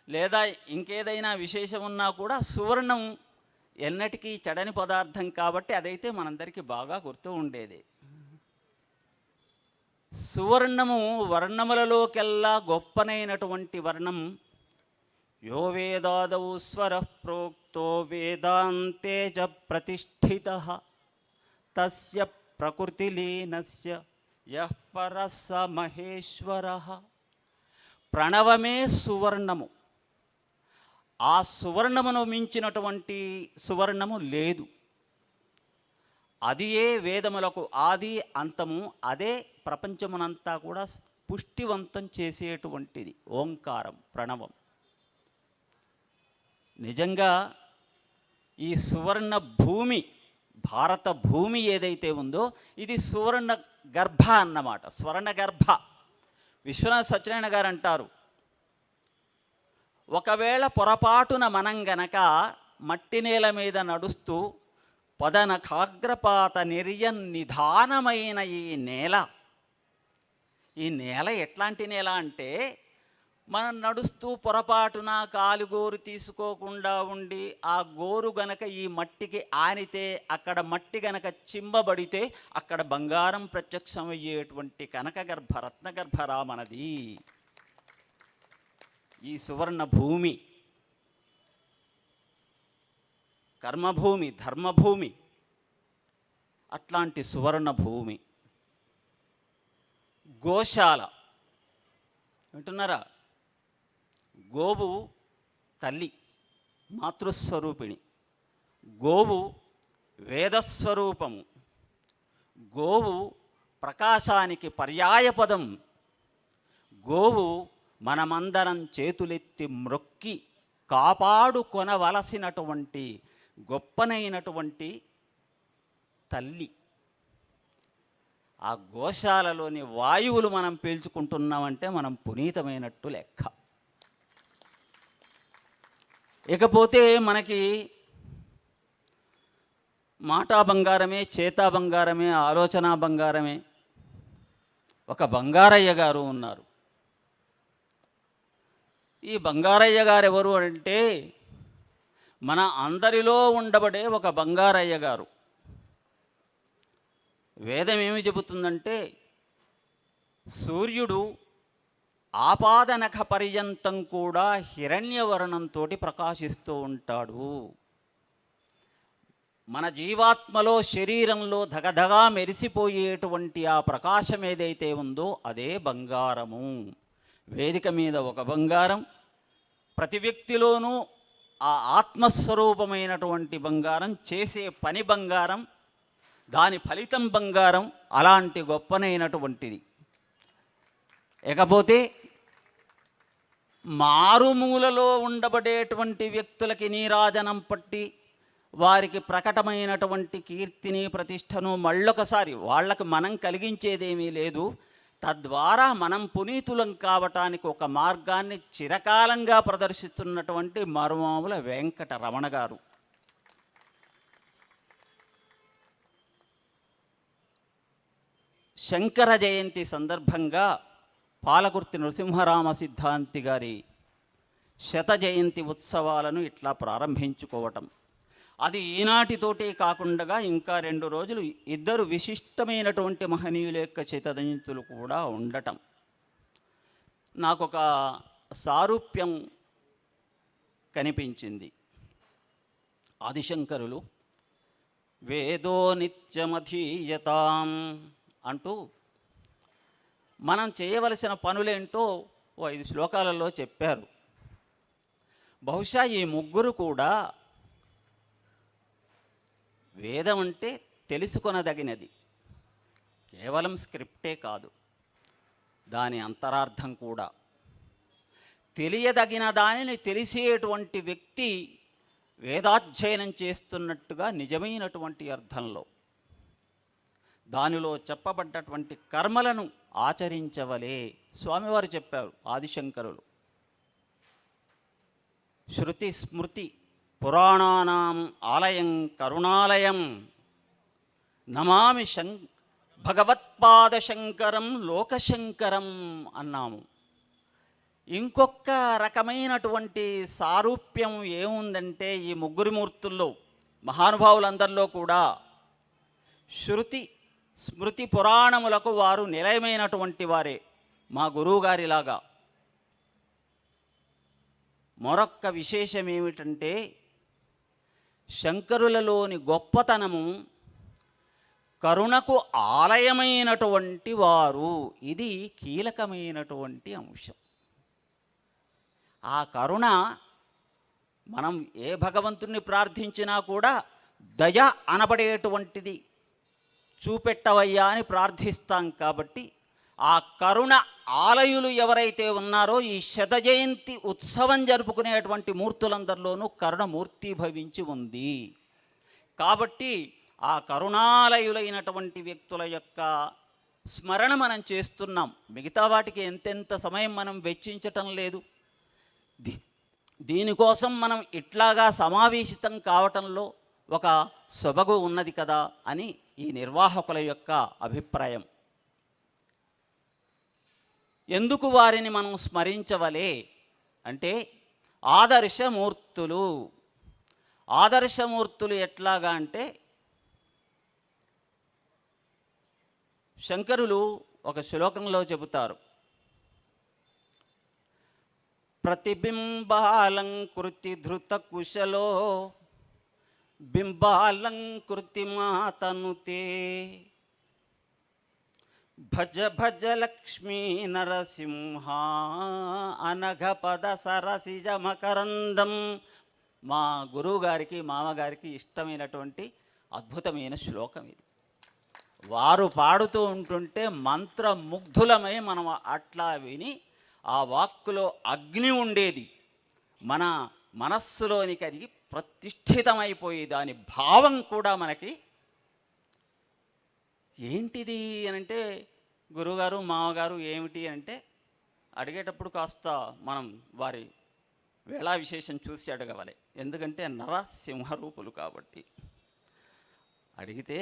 లేదా ఇంకేదైనా విశేషం ఉన్నా కూడా సువర్ణం ఎన్నటికీ చెడని పదార్థం కాబట్టి అదైతే మనందరికీ బాగా గుర్తు ఉండేది. సువర్ణము వర్ణములలోకెల్లా గొప్పనైనటువంటి వర్ణం. యో వేదాదౌ స్వరః ప్రోక్తో వేదాంతే చ ప్రతిష్ఠితః తస్య ప్రకృతిలీనస్య యః పరః స మహేశ్వరః. ప్రణవమే సువర్ణము. ఆ సువర్ణమును మించినటువంటి సువర్ణము లేదు. అది ఏ వేదములకు ఆది అంతము, అదే ప్రపంచమునంతా కూడా పుష్టివంతం చేసేటువంటిది ఓంకారం, ప్రణవం. నిజంగా ఈ సువర్ణ భూమి, భారత భూమి ఏదైతే ఉందో ఇది సువర్ణ గర్భ అన్నమాట. స్వర్ణ గర్భ. విశ్వనాథ సత్యనారాయణ గారు అంటారు, ఒకవేళ పొరపాటున మనం గనక మట్టి నేల మీద నడుస్తూ పదనఖాగ్రపాత నిర్యన్నిధానమైన ఈ నేల ఎట్లాంటి నేల అంటే, మనం నడుస్తూ పొరపాటున కాలుగోరు తీసుకోకుండా ఉండి ఆ గోరు గనక ఈ మట్టికి ఆనితే, అక్కడ మట్టి గనక చింబబడితే అక్కడ బంగారం ప్రత్యక్షమయ్యేటువంటి కనకగర్భ రత్నగర్భరా మనది ఈ సువర్ణ భూమి. కర్మభూమి, ధర్మభూమి, అట్లాంటి సువర్ణ భూమి. గోశాల వింటున్నారా? గోవు తల్లి, మాతృస్వరూపిణి. గోవు వేదస్వరూపము. గోవు ప్రకాశానికి పర్యాయపదం. గోవు మనమందరం చేతులెత్తి మ్రొక్కి కాపాడుకొనవలసినటువంటి గొప్పనైనటువంటి తల్లి. ఆ గోశాలలోని వాయువులు మనం పీల్చుకుంటున్నామంటే మనం పునీతమైనట్టు లెక్క. ఇకపోతే మనకి మాటా బంగారమే, చేతా బంగారమే, ఆలోచన బంగారమే. ఒక బంగారయ్య గారు ఉన్నారు. ఈ బంగారయ్య గారు ఎవరు అంటే మన అందరిలో ఉండబడే ఒక బంగారయ్య గారు. వేదం ఏమి చెబుతుందంటే సూర్యుడు ఆపాదనఖ పర్యంతం కూడా హిరణ్యవర్ణంతో ప్రకాశిస్తూ ఉంటాడు. మన జీవాత్మలో, శరీరంలో ధగధగా మెరిసిపోయేటువంటి ఆ ప్రకాశం ఏదైతే ఉందో అదే బంగారము. వేదిక మీద ఒక బంగారం, ప్రతి వ్యక్తిలోనూ ఆ ఆత్మస్వరూపమైనటువంటి బంగారం, చేసే పని బంగారం, దాని ఫలితం బంగారం, అలాంటి గొప్పనైనటువంటిది. ఇకపోతే మారుమూలలో ఉండబడేటువంటి వ్యక్తులకి నీరాజనం పట్టి వారికి ప్రకటమైనటువంటి కీర్తిని, ప్రతిష్టను మళ్ళొకసారి వాళ్ళకి మనం కలిగించేదేమీ లేదు. తద్వారా మనం పునీతులం కావటానికి ఒక మార్గాన్ని చిరకాలంగా ప్రదర్శిస్తున్నటువంటి మరుమాముల వెంకటరమణ గారు. శంకర జయంతి సందర్భంగా పాలకుర్తి నృసింహరామ సిద్ధాంతి గారి శత జయంతి ఉత్సవాలను ఇట్లా ప్రారంభించుకోవటం, అది ఈనాటితోటే కాకుండా ఇంకా 2 రోజులు ఇద్దరు విశిష్టమైనటువంటి మహనీయుల యొక్క శత జయంతులు కూడా ఉండటం, నాకొక సారూప్యం కనిపించింది. ఆదిశంకరులు వేదో నిత్యమధీయతాం అంటూ మనం చేయవలసిన పనులేంటో 5 శ్లోకాలలో చెప్పారు. బహుశా ఈ ముగ్గురు కూడా వేదం అంటే తెలుసుకొనదగినది, కేవలం స్క్రిప్టే కాదు, దాని అంతరార్థం కూడా తెలియదగిన దానిని తెలిసేటువంటి వ్యక్తి వేదాధ్యయనం చేస్తున్నట్టుగా నిజమైనటువంటి అర్థంలో దానిలో చెప్పబడ్డటువంటి కర్మలను ఆచరించవలే. స్వామివారు చెప్పారు ఆదిశంకరులు, శృతి స్మృతి పురాణానాం ఆలయం కరుణాలయం నమామి భగవత్పాదశంకరం లోకశంకరం అన్నాము. ఇంకొక రకమైనటువంటి సారూప్యం ఏముందంటే ఈ ముగ్గురి మూర్తుల్లో, మహానుభావులందరిలో కూడా శృతి స్మృతి పురాణములకు వారు నిలయమైనటువంటి వారే, మా గురువుగారిలాగా. మరొక్క విశేషం ఏమిటంటే శంకరులలోని గొప్పతనము కరుణకు ఆలయమైనటువంటి వారు. ఇది కీలకమైనటువంటి అంశం. ఆ కరుణ మనం ఏ భగవంతుణ్ణి ప్రార్థించినా కూడా దయ అనబడేటువంటిది చూపెట్టవయ్యా అని ప్రార్థిస్తాం. కాబట్టి ఆ కరుణ ఆలయులు ఎవరైతే ఉన్నారో ఈ శత జయంతి ఉత్సవం జరుపుకునేటువంటి మూర్తులందరిలోనూ కరుణ మూర్తిభవించి ఉంది. కాబట్టి ఆ కరుణాలయులైనటువంటి వ్యక్తుల యొక్క స్మరణ మనం చేస్తున్నాం. మిగతా వాటికి ఎంతెంత సమయం మనం వెచ్చించటం లేదు. దీనికోసం మనం ఇట్లాగా సమావేశితం కావటంలో ఒక సొబగు ఉన్నది కదా అని ఈ నిర్వాహకుల యొక్క అభిప్రాయం. ఎందుకు వారిని మనం స్మరించవలే అంటే ఆదర్శమూర్తులు. ఆదర్శమూర్తులు ఎట్లాగా అంటే శంకరులు ఒక శ్లోకంలో చెబుతారు, ప్రతిబింబాలంకృతి ధృత కుశలో బింబాలంకృతి మాతనుతే భజ భజ లక్ష్మీ నరసింహ అనఘపద సరసిజ మకరందం. మా గురువుగారికి మామగారికి ఇష్టమైనటువంటి అద్భుతమైన శ్లోకం ఇది. వారు పాడుతూ ఉంటుంటే మంత్రముగ్ధులమై మనం అట్లా విని ఆ వాక్కులో అగ్ని ఉండేది, మన మనస్సులోనికి అది ప్రతిష్ఠితమైపోయి దాని భావం కూడా మనకి ఏంటిది అని అంటే, గురువుగారు మామగారు ఏమిటి అంటే, అడిగేటప్పుడు కాస్త మనం వారి వేళా విశేషం చూసి అడగవాలి. ఎందుకంటే నరసింహరూపులు కాబట్టి. అడిగితే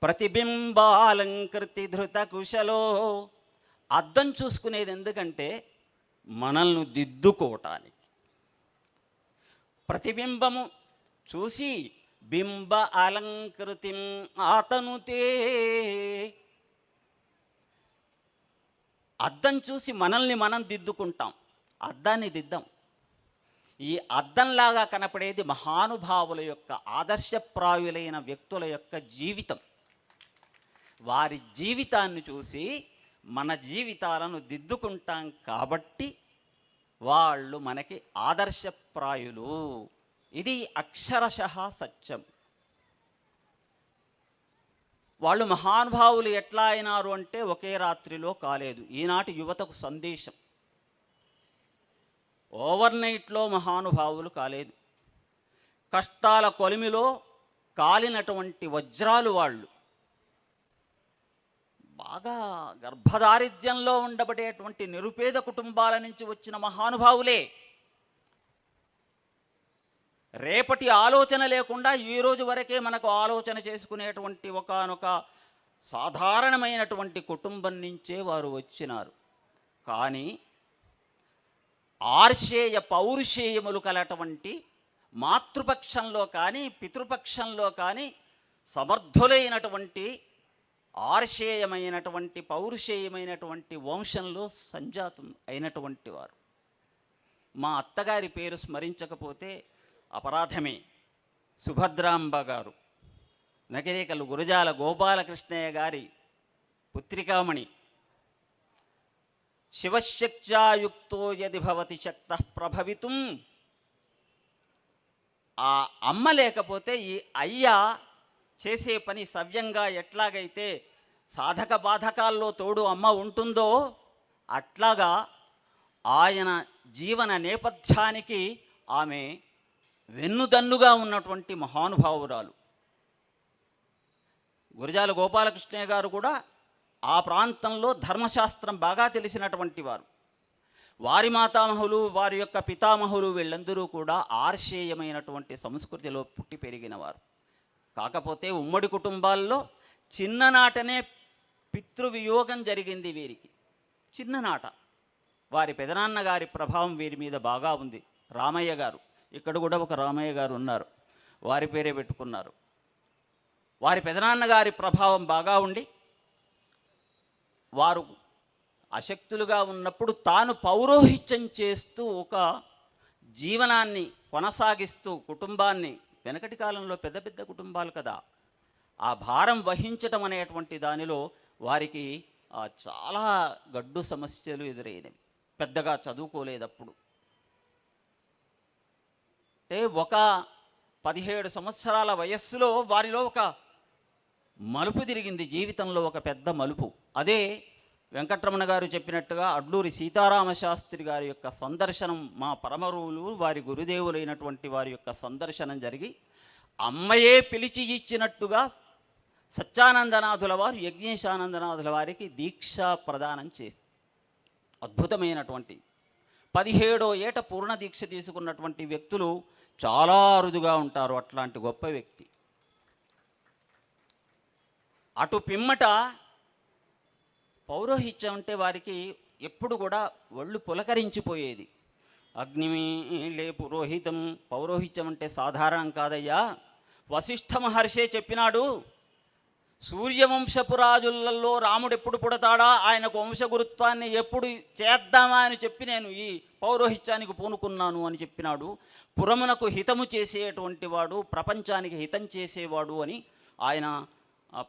ప్రతిబింబాలంకృతి ధృత కుశలో, అద్దం చూసుకునేది ఎందుకంటే మనల్ని దిద్దుకోవటానికి. ప్రతిబింబము చూసి బింబ అలంకృతిం ఆతనుతే, అద్దం చూసి మనల్ని మనం దిద్దుకుంటాం, అద్దాన్ని దిద్దాం. ఈ అద్దంలాగా కనపడేది మహానుభావుల యొక్క ఆదర్శప్రాయులైన వ్యక్తుల యొక్క జీవితం. వారి జీవితాన్ని చూసి మన జీవితాలను దిద్దుకుంటాం కాబట్టి వాళ్ళు మనకి ఆదర్శప్రాయులు. ఇది అక్షరశః సత్యం. వాళ్ళు మహానుభావులు ఎట్లా అయినారు అంటే ఒకే రాత్రిలో కాలేదు. ఈనాటి యువతకు సందేశం, ఓవర్ నైట్లో మహానుభావులు కాలేదు. కష్టాల కొలిమిలో కాలినటువంటి వజ్రాలు వాళ్ళు. బాగా గర్భదారిద్ర్యంలో ఉండబడేటువంటి నిరుపేద కుటుంబాల నుంచి వచ్చిన మహానుభావులే. రేపటి ఆలోచన లేకుండా ఈరోజు వరకే మనకు ఆలోచన చేసుకునేటువంటి ఒకానొక సాధారణమైనటువంటి కుటుంబం నుంచే వారు వచ్చినారు. కానీ ఆర్షేయ పౌరుషేయములు కలటువంటి మాతృపక్షంలో కానీ పితృపక్షంలో కానీ సమర్థులైనటువంటి ఆర్షేయమైనటువంటి పౌరుషేయమైనటువంటి వంశంలో సంజాతం అయినటువంటి వారు. మా అత్తగారి పేరు స్మరించకపోతే అపరాధమే. సుభద్రాంబ గారు, నకిరేకలు గురజాల గోపాలకృష్ణయ్య గారి పుత్రికామణి. శివశక్త్యాయుక్తో యది భవతి శక్తః ప్రభవితుం. ఆ అమ్మ లేకపోతే ఈ అయ్య చేసే పని సవ్యంగా ఎట్లాగైతే సాధక బాధకాల్లో తోడు అమ్మ ఉంటుందో అట్లాగా ఆయన జీవన నేపథ్యానికి ఆమె వెన్నుదన్నుగా ఉన్నటువంటి మహానుభావురాలు. గురజాల గోపాలకృష్ణయ్య గారు కూడా ఆ ప్రాంతంలో ధర్మశాస్త్రం బాగా తెలిసినటువంటి వారు. వారి మాతామహులు, వారి యొక్క పితామహులు వీళ్ళందరూ కూడా ఆర్షేయమైనటువంటి సంస్కృతిలో పుట్టి పెరిగినవారు. కాకపోతే ఉమ్మడి కుటుంబాల్లో చిన్ననాటనే పితృవియోగం జరిగింది వీరికి. చిన్ననాట వారి పెదనాన్న గారి ప్రభావం వీరి మీద బాగా ఉంది. రామయ్య గారు, ఇక్కడ కూడా ఒక రామయ్య గారు ఉన్నారు, వారి పేరే పెట్టుకున్నారు. వారి పెదనాన్నగారి ప్రభావం బాగా ఉండి వారు అశక్తులుగా ఉన్నప్పుడు తాను పౌరోహిత్యం చేస్తూ ఒక జీవనాన్ని కొనసాగిస్తూ కుటుంబాన్ని, వెనకటి కాలంలో పెద్ద పెద్ద కుటుంబాలు కదా, ఆ భారం వహించటం అనేటువంటి దానిలో వారికి చాలా గడ్డు సమస్యలు ఎదురైనవి. పెద్దగా చదువుకోలేదప్పుడు. అంటే ఒక 17 సంవత్సరాల వయస్సులో వారిలో ఒక మలుపు తిరిగింది, జీవితంలో ఒక పెద్ద మలుపు. అదే వెంకటరమణ గారు చెప్పినట్టుగా అడ్లూరి సీతారామశాస్త్రి గారి యొక్క సందర్శనం, మా పరమరువులు వారి గురుదేవులైనటువంటి వారి యొక్క సందర్శనం జరిగి అమ్మయే పిలిచి ఇచ్చినట్టుగా సత్యానందనాథుల వారు యజ్ఞేశానందనాథుల వారికి దీక్ష ప్రదానం చేసి అద్భుతమైనటువంటి 17వ ఏట పూర్ణ దీక్ష తీసుకున్నటువంటి వ్యక్తులు చాలా అరుదుగా ఉంటారు. అట్లాంటి గొప్ప వ్యక్తి. అటు పిమ్మట పౌరోహిత్యం అంటే వారికి ఎప్పుడు కూడా ఒళ్ళు పులకరించిపోయేది. అగ్నిమీలే పురోహితం, పౌరోహిత్యం అంటే సాధారణం కాదయ్యా. వశిష్ఠ మహర్షే చెప్పినాడు, సూర్యవంశపు రాజులలో రాముడు ఎప్పుడు పుడతాడా, ఆయనకు వంశగురుత్వాన్ని ఎప్పుడు చేద్దామా అని చెప్పి నేను ఈ పౌరోహిత్యానికి పూనుకున్నాను అని చెప్పినాడు. పురమునకు హితము చేసేటువంటి వాడు, ప్రపంచానికి హితం చేసేవాడు అని ఆయన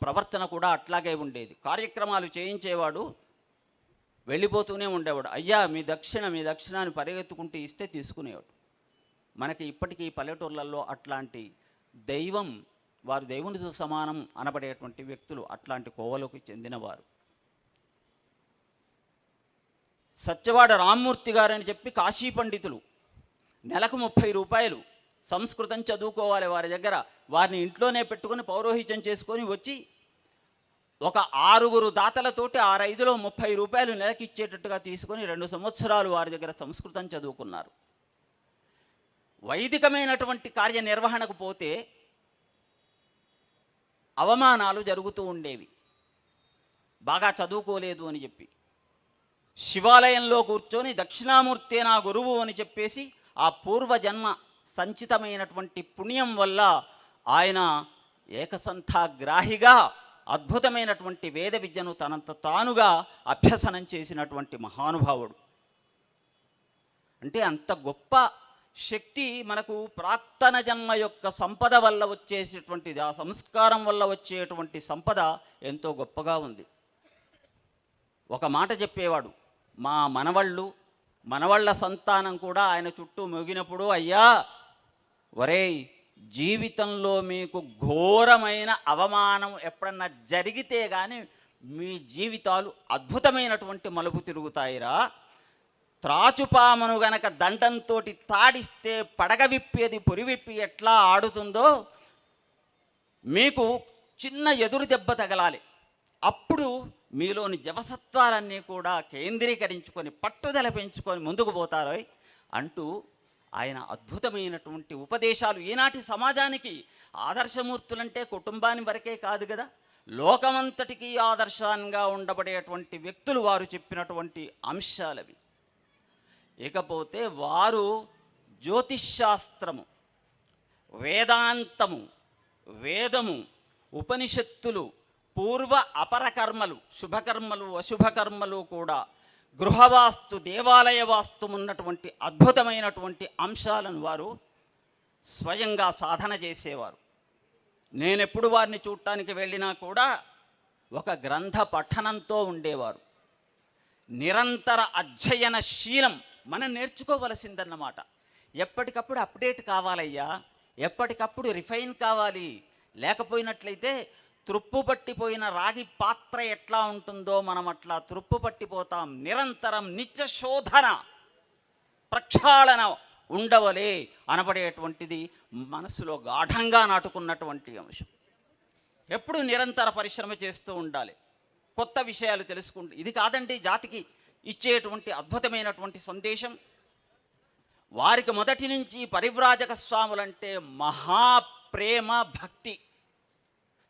ప్రవర్తన కూడా అట్లాగే ఉండేది. కార్యక్రమాలు చేయించేవాడు, వెళ్ళిపోతూనే ఉండేవాడు. అయ్యా మీ దక్షిణ అని పరిగెత్తుకుంటూ ఇస్తే తీసుకునేవాడు. మనకి ఇప్పటికీ పల్లెటూర్లలో అట్లాంటి దైవం, వారు దేవునితో సమానం అనబడేటువంటి వ్యక్తులు అట్లాంటి కోవలకు చెందినవారు. సత్యవాడ రామ్మూర్తి గారు అని చెప్పి కాశీ పండితులు, నెలకు 30 రూపాయలు సంస్కృతం చదువుకోవాలి వారి దగ్గర. వారిని ఇంట్లోనే పెట్టుకుని పౌరోహిత్యం చేసుకొని వచ్చి ఒక 6 దాతలతోటి 6×5లో 30 రూపాయలు నెలకి ఇచ్చేటట్టుగా తీసుకొని 2 సంవత్సరాలు వారి దగ్గర సంస్కృతం చదువుకున్నారు. వైదికమైనటువంటి కార్యనిర్వహణకు పోతే అవమానాలు జరుగుతూ ఉండేవి, బాగా చదువుకోలేదు అని చెప్పి. శివాలయంలో కూర్చొని దక్షిణామూర్తే నా గురువు అని చెప్పేసి ఆ పూర్వజన్మ సంచితమైనటువంటి పుణ్యం వల్ల ఆయన ఏకసంథాగ్రాహిగా అద్భుతమైనటువంటి వేద విద్యను తనంత తానుగా అభ్యసనం చేసినటువంటి మహానుభావుడు. అంటే అంత గొప్ప శక్తి మనకు ప్రాక్తన జన్మ యొక్క సంపద వల్ల వచ్చేసేటువంటిది, ఆ సంస్కారం వల్ల వచ్చేటువంటి సంపద ఎంతో గొప్పగా ఉంది. ఒక మాట చెప్పేవాడు, మా మనవళ్ళ సంతానం కూడా ఆయన చుట్టూ మోగినప్పుడు, అయ్యా ఒరేయ్, జీవితంలో మీకు ఘోరమైన అవమానం ఎప్పుడన్నా జరిగితే కానీ మీ జీవితాలు అద్భుతమైనటువంటి మలుపు తిరుగుతాయిరా. త్రాచుపామును గనక దండంతో తాడిస్తే పడగ విప్పేది పొరి విప్పి ఎట్లా ఆడుతుందో, మీకు చిన్న ఎదురు దెబ్బ తగలాలి, అప్పుడు మీలోని జవసత్వాలన్నీ కూడా కేంద్రీకరించుకొని పట్టుదల పెంచుకొని ముందుకు పోతారు అంటూ ఆయన అద్భుతమైనటువంటి ఉపదేశాలు ఈనాటి సమాజానికి ఆదర్శమూర్తులంటే కుటుంబాన్ని వరకే కాదు కదా, లోకమంతటికీ ఆదర్శంగా ఉండబడేటువంటి వ్యక్తులు వారు చెప్పినటువంటి అంశాలవి. ఇకపోతే వారు జ్యోతిష్శాస్త్రము, వేదాంతము, వేదము, ఉపనిషత్తులు, పూర్వ అపరకర్మలు, శుభకర్మలు, అశుభకర్మలు కూడా, గృహవాస్తు, దేవాలయ వాస్తు ఉన్నటువంటి అద్భుతమైనటువంటి అంశాలను వారు స్వయంగా సాధన చేసేవారు. నేనెప్పుడు వారిని చూడటానికి వెళ్ళినా కూడా ఒక గ్రంథ పఠనంతో ఉండేవారు. నిరంతర అధ్యయనశీలం మనం నేర్చుకోవలసిందన్నమాట. ఎప్పటికప్పుడు అప్డేట్ కావాలయ్యా, ఎప్పటికప్పుడు రిఫైన్ కావాలి. లేకపోయినట్లయితే త్రుప్పు పట్టిపోయిన రాగి పాత్ర ఎట్లా ఉంటుందో మనం అట్లా త్రుప్పు పట్టిపోతాం. నిరంతరం నిత్య శోధన, ప్రక్షాళన ఉండవలే అనబడేటువంటిది మనసులో గాఢంగా నాటుకున్నటువంటి అంశం. ఎప్పుడు నిరంతర పరిశ్రమ చేస్తూ ఉండాలి, కొత్త విషయాలు తెలుసుకుంటూ. ఇది కాదండి జాతికి ఇచ్చేటువంటి అద్భుతమైనటువంటి సందేశం. వారికి మొదటి నుంచి పరివ్రాజక స్వాములంటే మహాప్రేమ, భక్తి.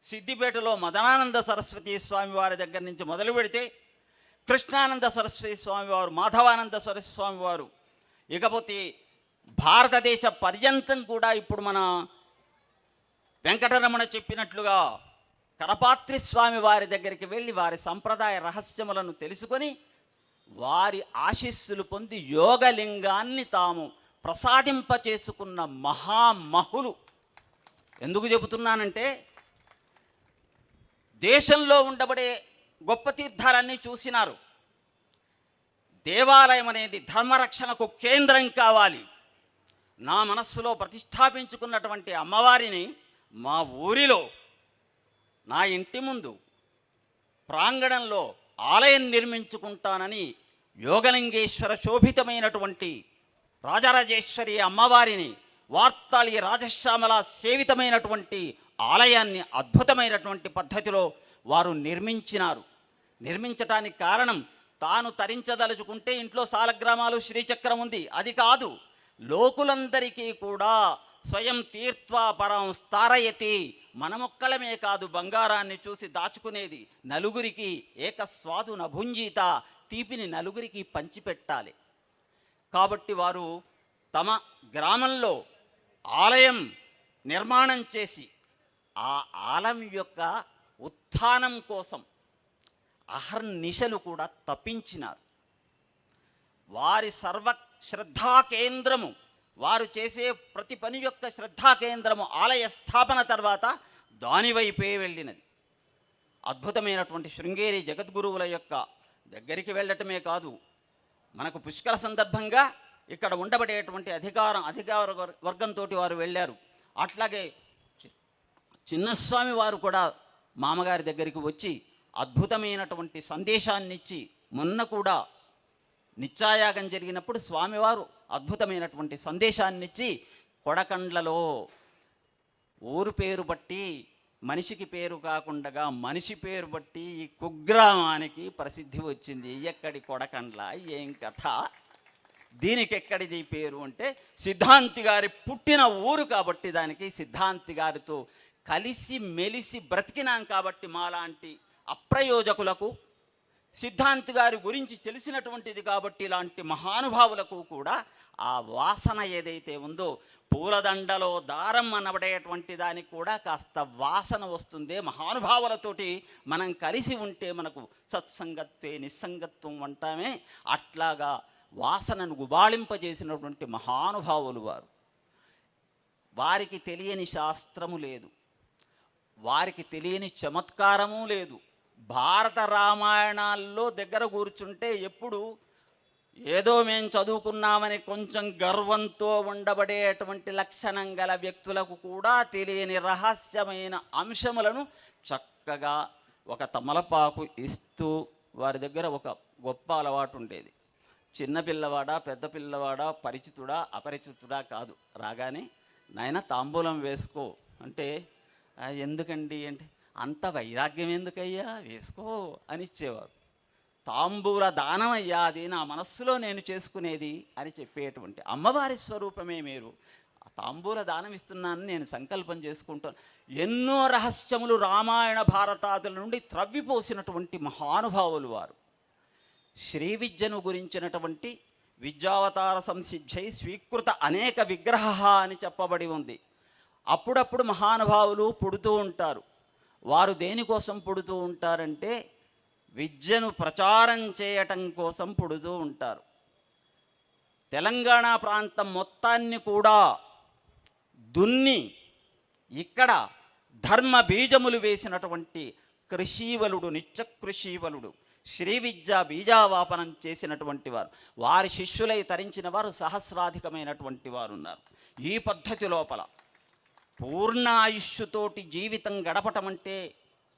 సిద్దిపేటలో మదనానంద సరస్వతి స్వామి వారి దగ్గర నుంచి మొదలు పెడితే కృష్ణానంద సరస్వతి స్వామివారు, మాధవానంద సరస్వతి స్వామివారు, ఇకపోతే భారతదేశ పర్యంతం కూడా ఇప్పుడు మన వెంకటరమణ చెప్పినట్లుగా కరపాత్రి స్వామి వారి దగ్గరికి వెళ్ళి వారి సంప్రదాయ రహస్యములను తెలుసుకొని వారి ఆశీస్సులు పొంది యోగలింగాన్ని తాము ప్రసాదింపచేసుకున్న మహామహులు. ఎందుకు చెబుతున్నానంటే, దేశంలో ఉండబడే గొప్ప తీర్థాలన్నీ చూసినారు. దేవాలయం అనేది ధర్మరక్షణకు కేంద్రం కావాలి. నా మనస్సులో ప్రతిష్టాపించుకున్నటువంటి అమ్మవారిని మా ఊరిలో, నా ఇంటి ముందు ప్రాంగణంలో ఆలయం నిర్మించుకుంటానని యోగలింగేశ్వర శోభితమైనటువంటి రాజరాజేశ్వరి అమ్మవారిని, వార్తాళి రాజశ్యామల సేవితమైనటువంటి ఆలయాన్ని అద్భుతమైనటువంటి పద్ధతిలో వారు నిర్మించినారు. నిర్మించటానికి కారణం, తాను తరించదలుచుకుంటే ఇంట్లో సాలగ్రామాలు, శ్రీచక్రం ఉంది, అది కాదు, లోకులందరికీ కూడా స్వయం తీర్త్వా పరం స్తారయతి. మనమొక్కలమే కాదు బంగారాన్ని చూసి దాచుకునేది, నలుగురికి ఏకస్వాదు నభుంజీత, తీపిని నలుగురికి పంచిపెట్టాలి. కాబట్టి వారు తమ గ్రామంలో ఆలయం నిర్మాణం చేసి ఆ ఆలయం యొక్క ఉత్థానం కోసం అహర్నిశలు కూడా తప్పించినారు. వారి సర్వ శ్రద్ధా కేంద్రము, వారు చేసే ప్రతి పని యొక్క శ్రద్ధా కేంద్రము ఆలయ స్థాపన తర్వాత దానివైపే వెళ్ళినది. అద్భుతమైనటువంటి శృంగేరి జగద్గురువుల యొక్క దగ్గరికి వెళ్ళటమే కాదు, మనకు పుష్కర సందర్భంగా ఇక్కడ ఉండబడేటువంటి అధికార వర్గంతో వారు వెళ్ళారు. అట్లాగే చిన్నస్వామి వారు కూడా మామగారి దగ్గరికి వచ్చి అద్భుతమైనటువంటి సందేశాన్ని ఇచ్చి, మొన్న కూడా నిత్యాయాగం జరిగినప్పుడు స్వామివారు అద్భుతమైనటువంటి సందేశాన్ని ఇచ్చి, కొడకండ్లలో ఊరు పేరు బట్టి మనిషికి పేరు కాకుండా మనిషి పేరు బట్టి ఈ కుగ్రామానికి ప్రసిద్ధి వచ్చింది. ఎక్కడి కొడకండ్లా, ఏం కథ, దీనికి ఎక్కడిది పేరు అంటే సిద్ధాంతి గారి పుట్టిన ఊరు కాబట్టి దానికి సిద్ధాంతి గారితో కలిసి మెలిసి బ్రతికినాం కాబట్టి మాలాంటి అప్రయోజకులకు, సిద్ధాంతి గారి గురించి తెలిసినటువంటిది కాబట్టి ఇలాంటి మహానుభావులకు కూడా ఆ వాసన ఏదైతే ఉందో, పూలదండలో దారం అనబడేటువంటి దానికి కూడా కాస్త వాసన వస్తుంది. మహానుభావులతోటి మనం కలిసి ఉంటే మనకు సత్సంగత్వే నిస్సంగత్వం అంటామే, అట్లాగా వాసనను గుబాళింపజేసినటువంటి మహానుభావులు వారు. వారికి తెలియని శాస్త్రము లేదు, వారికి తెలియని చమత్కారము లేదు. భారత రామాయణాల్లో దగ్గర కూర్చుంటే ఎప్పుడు ఏదో మేము చదువుకున్నామని కొంచెం గర్వంతో ఉండబడేటువంటి లక్షణం గల వ్యక్తులకు కూడా తెలియని రహస్యమైన అంశములను చక్కగా ఒక తమలపాకు ఇస్తూ, వారి దగ్గర ఒక గొప్ప అలవాటు ఉండేది. చిన్న పిల్లవాడా పెద్ద పిల్లవాడా, పరిచితుడా అపరిచితుడా కాదు, రాగానే నాయన తాంబూలం వేసుకో అంటే ఎందుకండి అంటే అంత వైరాగ్యం ఎందుకయ్యా, వేసుకో అని ఇచ్చేవారు. తాంబూల దానం అయ్యా, అది నా మనస్సులో నేను చేసుకునేది అని చెప్పేటువంటి అమ్మవారి స్వరూపమే మీరు. ఆ తాంబూల దానం ఇస్తున్నానని నేను సంకల్పం చేసుకుంటాను. ఎన్నో రహస్యములు రామాయణ భారతాదుల నుండి త్రవ్విపోసినటువంటి మహానుభావులు వారు. శ్రీ విద్యను గురించినటువంటి విద్యావతార సంసిద్ధై స్వీకృత అనేక విగ్రహ అని చెప్పబడి ఉంది. అప్పుడప్పుడు మహానుభావులు పుడుతూ ఉంటారు. వారు దేనికోసం పుడుతూ ఉంటారంటే విద్యను ప్రచారం చేయటం కోసం పుడుతూ ఉంటారు. తెలంగాణ ప్రాంతం మొత్తాన్ని కూడా దున్ని ఇక్కడ ధర్మ బీజములు వేసినటువంటి కృషీవలుడు, నిత్యకృషీవలుడు, శ్రీ విద్య బీజావాపనం చేసినటువంటి వారు, వారి శిష్యులై తరించిన వారు సహస్రాధికమైనటువంటి వారు ఉన్నారు. ఈ పద్ధతి లోపల పూర్ణ ఆయుష్తోటి జీవితం గడపటం అంటే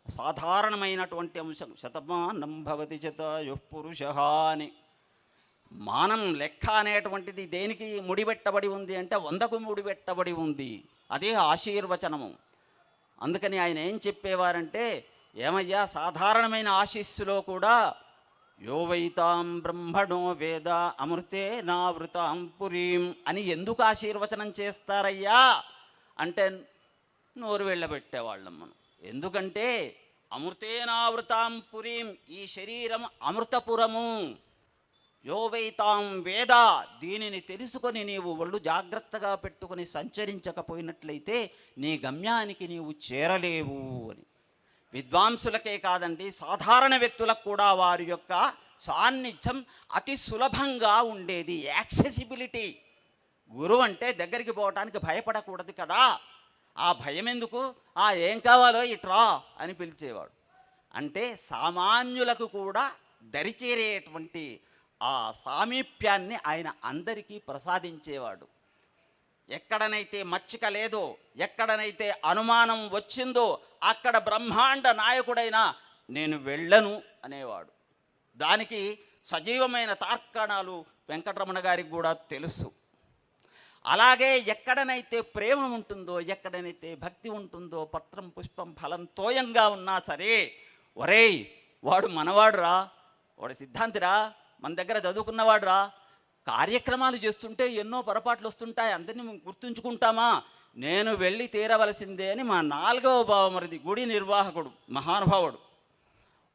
సాధారణమైనటువంటి అంశం. శతమానం భవతి శతాయుః పురుషః అని మానం లెక్క అనేటువంటిది దేనికి ముడిపెట్టబడి ఉంది అంటే 100కు ముడిపెట్టబడి ఉంది. అదే ఆశీర్వచనము. అందుకని ఆయన ఏం చెప్పేవారంటే, ఏమయ్యా సాధారణమైన ఆశీస్సులో కూడా యో వైతాం బ్రహ్మణో వేద అమృతే నావృతాం పురీం అని ఎందుకు ఆశీర్వచనం చేస్తారయ్యా అంటే నోరు వెళ్ళబెట్టేవాళ్ళం మనం. ఎందుకంటే అమృతేనావృతాం పురీం, ఈ శరీరం అమృతపురము. యో వైతాం వేద, దీనిని తెలుసుకొని నీవు ఒళ్ళు జాగ్రత్తగా పెట్టుకొని సంచరించకపోయినట్లయితే నీ గమ్యానికి నీవు చేరలేవు అని. విద్వాంసులకే కాదండి, సాధారణ వ్యక్తులకు కూడా వారి యొక్క సాన్నిధ్యం అతి సులభంగా ఉండేది. యాక్సెసిబిలిటీ. గురువు అంటే దగ్గరికి పోవటానికి భయపడకూడదు కదా, ఆ భయం ఎందుకు, ఏం కావాలో ఇట్రా అని పిలిచేవాడు. అంటే సామాన్యులకు కూడా దరిచేరేటువంటి ఆ సామీప్యాన్ని ఆయన అందరికీ ప్రసాదించేవాడు. ఎక్కడనైతే మచ్చిక లేదో, ఎక్కడనైతే అనుమానం వచ్చిందో అక్కడ బ్రహ్మాండ నాయకుడైనా నేను వెళ్ళను అనేవాడు. దానికి సజీవమైన తార్కాణాలు వెంకటరమణ గారికి కూడా తెలుసు. అలాగే ఎక్కడనైతే ప్రేమ ఉంటుందో, ఎక్కడనైతే భక్తి ఉంటుందో, పత్రం పుష్పం ఫలం తోయంగా ఉన్నా సరే, ఒరేయ్ వాడు మనవాడురా, వాడు సిద్ధాంతిరా, మన దగ్గర చదువుకున్నవాడురా, కార్యక్రమాలు చేస్తుంటే ఎన్నో పొరపాట్లు వస్తుంటాయి, అందరినీ గుర్తుంచుకుంటామా, నేను వెళ్ళి తీరవలసిందే అని మా 4వ బావమరిది గుడి నిర్వాహకుడు మహానుభావుడు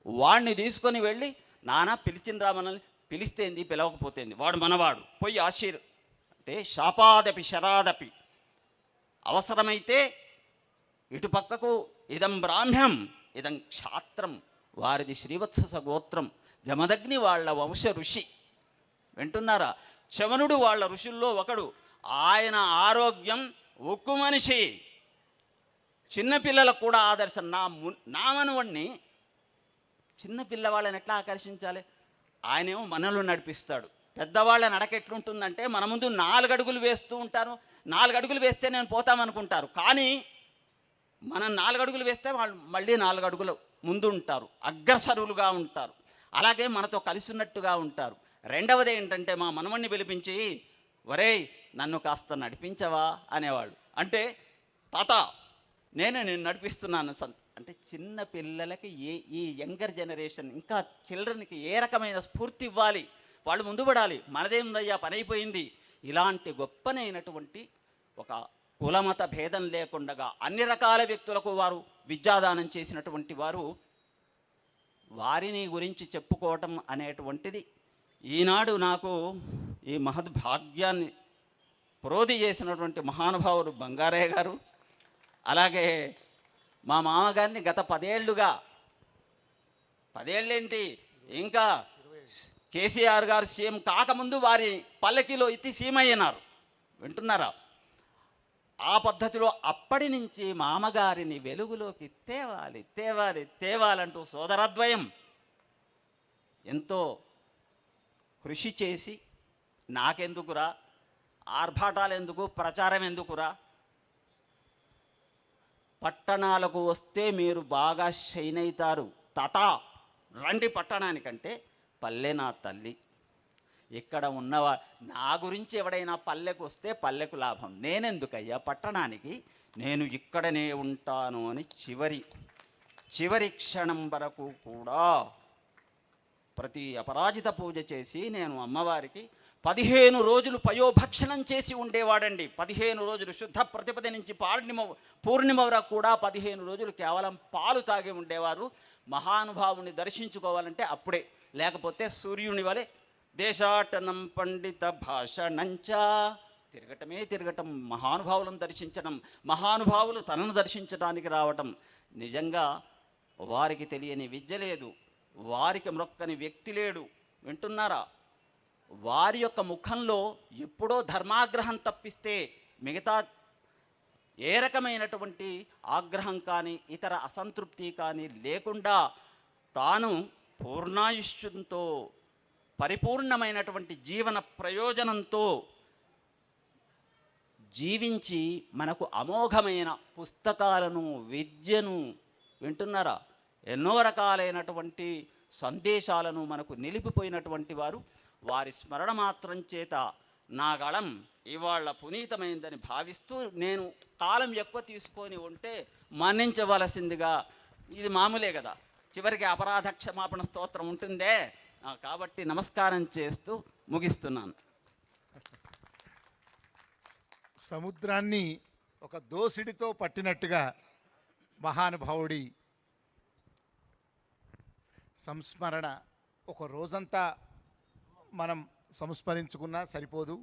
వాడిని తీసుకొని వెళ్ళి, నాన్న పిలిచినరా మనల్ని, పిలిస్తేంది పిలవకపోతేంది, వాడు మనవాడు, పోయి అంటే శాపాదపి శరాదపి, అవసరమైతే ఇటు పక్కకు ఇదం బ్రాహ్మ్యం ఇదం క్షాత్రం, వారిది శ్రీవత్స గోత్రం, జమదగ్ని వాళ్ళ వంశ ఋషి. వింటున్నారా? చవనుడు వాళ్ళ ఋషుల్లో ఒకడు. ఆయన ఆరోగ్యం ఉక్కు మనిషి. చిన్నపిల్లలకు కూడా ఆదర్శం. నా మనవణ్ణి చిన్నపిల్లవాళ్ళని ఎట్లా ఆకర్షించాలి? ఆయనేమో మనలో నడిపిస్తాడు. పెద్దవాళ్ళ నడక ఎట్లుంటుందంటే మన ముందు 4 అడుగులు వేస్తూ ఉంటారు. 4 అడుగులు వేస్తే నేను పోతామనుకుంటారు, కానీ మనం 4 అడుగులు వేస్తే వాళ్ళు మళ్ళీ 4 అడుగులు ముందు ఉంటారు, అగ్రసరులుగా ఉంటారు. అలాగే మనతో కలిసి ఉన్నట్టుగా ఉంటారు. రెండవది ఏంటంటే మా మనవణ్ణి పిలిపించి, ఒరేయ్ నన్ను కాస్త నడిపించవా అనేవాళ్ళు. అంటే తాత నేను నడిపిస్తున్నాను అంటే చిన్న పిల్లలకి ఈ యంగర్ జనరేషన్ ఇంకా చిల్డ్రన్కి ఏ రకమైన స్ఫూర్తి ఇవ్వాలి, వాళ్ళు ముందు పడాలి, మనదేముందయ్యా పని అయిపోయింది, ఇలాంటి గొప్పనైనటువంటి ఒక కులమత భేదం లేకుండా అన్ని రకాల వ్యక్తులకు వారు విద్యాదానం చేసినటువంటి వారు, వారిని గురించి చెప్పుకోవటం అనేటువంటిది ఈనాడు నాకు ఈ మహద్భాగ్యాన్ని ప్రోధి చేసినటువంటి మహానుభావుడు బంగారయ్య గారు, అలాగే మా మామగారిని గత 10 ఏళ్ళుగా, 10 ఏళ్ళేంటి ఇంకా కేసీఆర్ గారు సీఎం కాకముందు వారి పల్లకిలో ఎత్తి సీఎం అయినారు, వింటున్నారా? ఆ పద్ధతిలో అప్పటి నుంచి మామగారిని వెలుగులోకి తేవాలి తేవాలి తేవాలంటూ సోదరద్వయం ఎంతో కృషి చేసి, నాకెందుకురా ఆర్భాటాలు ఎందుకు, ప్రచారం ఎందుకురా, పట్టణాలకు వస్తే మీరు బాగా షైన్ అవుతారు, తాత రండి పట్టణానికంటే, పల్లె నా తల్లి, ఇక్కడ ఉన్నవా నా గురించి ఎవడైనా పల్లెకు వస్తే పల్లెకు లాభం, నేనెందుకయ్యా పట్టణానికి, నేను ఇక్కడనే ఉంటాను అని చివరి క్షణం వరకు కూడా ప్రతి అపరాజిత పూజ చేసి నేను అమ్మవారికి 15 రోజులు పయోభక్షణం చేసి ఉండేవాడండి. 15 రోజులు శుద్ధ ప్రతిపది నుంచి పూర్ణిమ వరకు కూడా 15 రోజులు కేవలం పాలు తాగి ఉండేవారు. మహానుభావుని దర్శించుకోవాలంటే అప్పుడే, లేకపోతే సూర్యుని వలె దేశాటనం పండిత భాషణంచా తిరగటం, మహానుభావులను దర్శించడం, మహానుభావులు తనను దర్శించడానికి రావటం. నిజంగా వారికి తెలియని విద్య లేదు, వారికి మ్రొక్కని వ్యక్తి లేడు, వింటున్నారా? వారి యొక్క ముఖంలో ఎప్పుడో ధర్మాగ్రహం తప్పిస్తే మిగతా ఏ రకమైనటువంటి ఆగ్రహం కానీ ఇతర అసంతృప్తి కానీ లేకుండా తాను పూర్ణాయుష్యంతో పరిపూర్ణమైనటువంటి జీవన ప్రయోజనంతో జీవించి మనకు అమోఘమైన పుస్తకాలను, విద్యను, వింటున్నారా, ఎన్నో రకాలైనటువంటి సందేశాలను మనకు నిలిపిపోయినటువంటి వారు. వారి స్మరణ మాత్రం చేత నా గళం ఇవాళ పునీతమైందని భావిస్తూ, నేను కాలం ఎక్కువ తీసుకొని ఉంటే మన్నించవలసిందిగా, ఇది మామూలే కదా, చివరికి అపరాధ క్షమాపణ స్తోత్రం ఉంటుందే, కాబట్టి నమస్కారం చేస్తూ ముగిస్తున్నాను. సముద్రాన్ని ఒక దోసిడితో పట్టినట్టుగా మహానుభావుడి సంస్మరణ ఒక రోజంతా మనం సంస్మరించుకున్నా సరిపోదు.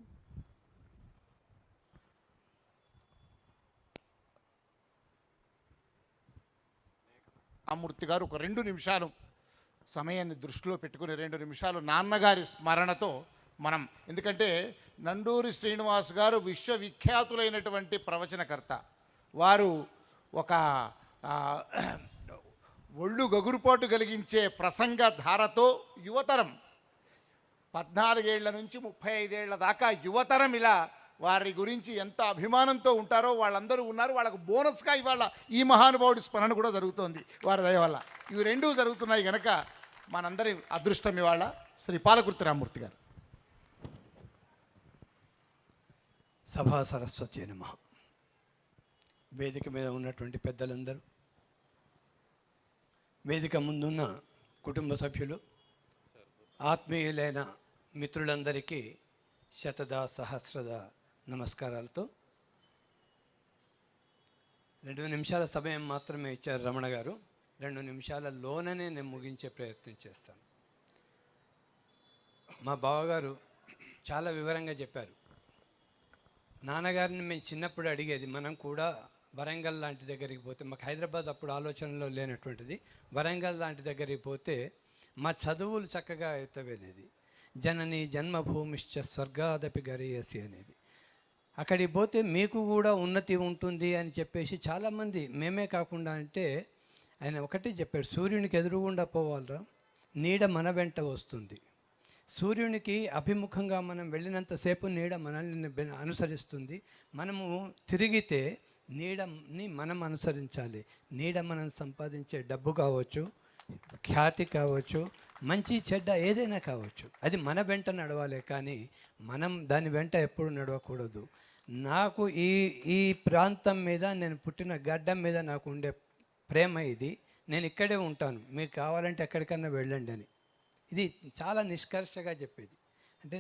రామూర్తి గారు ఒక 2 నిమిషాలు సమయాన్ని దృష్టిలో పెట్టుకుని 2 నిమిషాలు నాన్నగారి స్మరణతో మనం, ఎందుకంటే నండూరి శ్రీనివాస్ గారు విశ్వవిఖ్యాతులైనటువంటి ప్రవచనకర్త. వారు ఒక ఒళ్ళు గగురుపాటు కలిగించే ప్రసంగ ధారతో యువతరం 14 ఏళ్ల నుంచి 35 ఏళ్ల దాకా యువతరం ఇలా వారి గురించి ఎంత అభిమానంతో ఉంటారో వాళ్ళందరూ ఉన్నారు. వాళ్ళకు బోనస్గా ఇవాళ ఈ మహానుభావుడి స్మరణ కూడా జరుగుతోంది వారి దయ వల్ల. ఇవి 2 జరుగుతున్నాయి కనుక మనందరి అదృష్టం ఇవాళ. శ్రీ పాలకుర్తి రామూర్తి గారు. సభా సరస్వతి నమః. వేదిక మీద ఉన్నటువంటి పెద్దలందరూ, వేదిక ముందున్న కుటుంబ సభ్యులు, ఆత్మీయులైన మిత్రులందరికీ శతదా సహస్రద నమస్కారాలతో 2 నిమిషాల సమయం మాత్రమే ఇచ్చారు రమణ గారు. 2 నిమిషాలలోనే నేను ముగించే ప్రయత్నం చేస్తాను. మా బావగారు చాలా వివరంగా చెప్పారు. నాన్నగారిని మేము చిన్నప్పుడు అడిగేది, మనం కూడా వరంగల్ లాంటి దగ్గరికి పోతే, మాకు హైదరాబాద్ అప్పుడు ఆలోచనలో లేనటువంటిది, వరంగల్ లాంటి దగ్గరికి పోతే మా చదువులు చక్కగా అవుతావనేది. జనని జన్మభూమిశ్చ స్వర్గాదపి గరీయసి అనేది. అక్కడికి పోతే మీకు కూడా ఉన్నతి ఉంటుంది అని చెప్పేసి చాలామంది, మేమే కాకుండా అంటే ఆయన ఒకటి చెప్పాడు, సూర్యునికి ఎదురుగుండా పోవాలరా, నీడ మన వెంట వస్తుంది. సూర్యునికి అభిముఖంగా మనం వెళ్ళినంతసేపు నీడ మనల్ని అనుసరిస్తుంది. మనము తిరిగితే నీడని మనం అనుసరించాలి. నీడ మనం సంపాదించే డబ్బు కావచ్చు, ఖ్యాతి కావచ్చు, మంచి చెడ్డ ఏదైనా కావచ్చు, అది మన వెంట నడవాలి, కానీ మనం దాని వెంట ఎప్పుడు నడవకూడదు. నాకు ఈ ప్రాంతం మీద, నేను పుట్టిన గడ్డ మీద నాకు ఉండే ప్రేమ ఇది. నేను ఇక్కడే ఉంటాను, మీకు కావాలంటే ఎక్కడికన్నా వెళ్ళండి అని. ఇది చాలా నిష్కర్షగా చెప్పేది. అంటే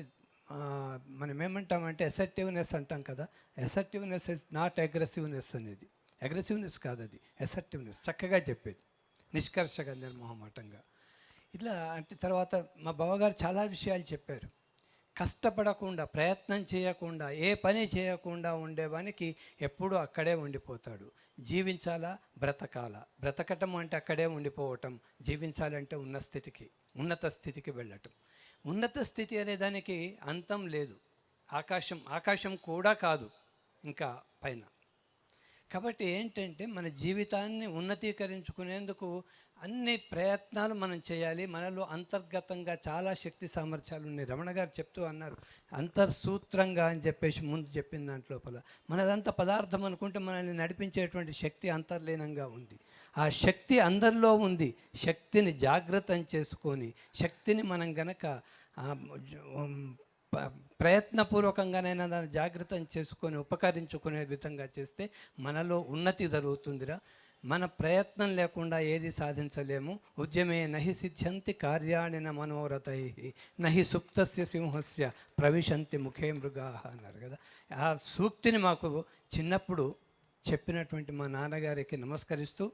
మనం ఏమంటామంటే అసర్టివ్నెస్ అంటాం కదా, అసర్టివ్నెస్ ఇస్ నాట్ అగ్రెసివ్నెస్ అనేది. అగ్రెసివ్నెస్ కాదు, అది అసర్టివ్నెస్. చక్కగా చెప్పేది, నిష్కర్షగా, నిర్మోహమాటంగా. ఇట్లా అంటే తర్వాత మా బావగారు చాలా విషయాలు చెప్పారు. కష్టపడకుండా, ప్రయత్నం చేయకుండా, ఏ పని చేయకుండా ఉండేవానికి ఎప్పుడూ అక్కడే ఉండిపోతాడు. జీవించాలా, బ్రతకాలా. బ్రతకటం అంటే అక్కడే ఉండిపోవటం, జీవించాలంటే ఉన్నత స్థితికి వెళ్ళటం. ఉన్నత స్థితి అనే దానికి అంతం లేదు. ఆకాశం కూడా కాదు ఇంకా పైన. కాబట్టి ఏంటంటే మన జీవితాన్ని ఉన్నతీకరించుకునేందుకు అన్ని ప్రయత్నాలు మనం చేయాలి. మనలో అంతర్గతంగా చాలా శక్తి సామర్థ్యాలు ఉన్నాయి. రమణ గారు చెప్తూ అన్నారు, అంతర్సూత్రంగా అని చెప్పేసి ముందు చెప్పిన దాంట్లోపల మనదంతా పదార్థం అనుకుంటే మనల్ని నడిపించేటువంటి శక్తి అంతర్లీనంగా ఉంది. ఆ శక్తి అందరిలో ఉంది. శక్తిని జాగృతం చేసుకొని, శక్తిని మనం గనక ప్రయత్నపూర్వకంగానైనా దాన్ని జాగృతం చేసుకొని ఉపకరించుకునే విధంగా చేస్తే మనలో ఉన్నతి జరుగుతుందిరా. మన ప్రయత్నం లేకుండా ఏది సాధించలేము. ఉద్యమే నహి సిద్ధ్యంతి కార్యాణి న మనోరథై నహి సుప్తస్య సింహస్య ప్రవిశంతి ముఖే మృగా అన్నారు కదా. ఆ సూక్తిని మాకు చిన్నప్పుడు చెప్పినటువంటి మా నాన్నగారికి నమస్కరిస్తూ,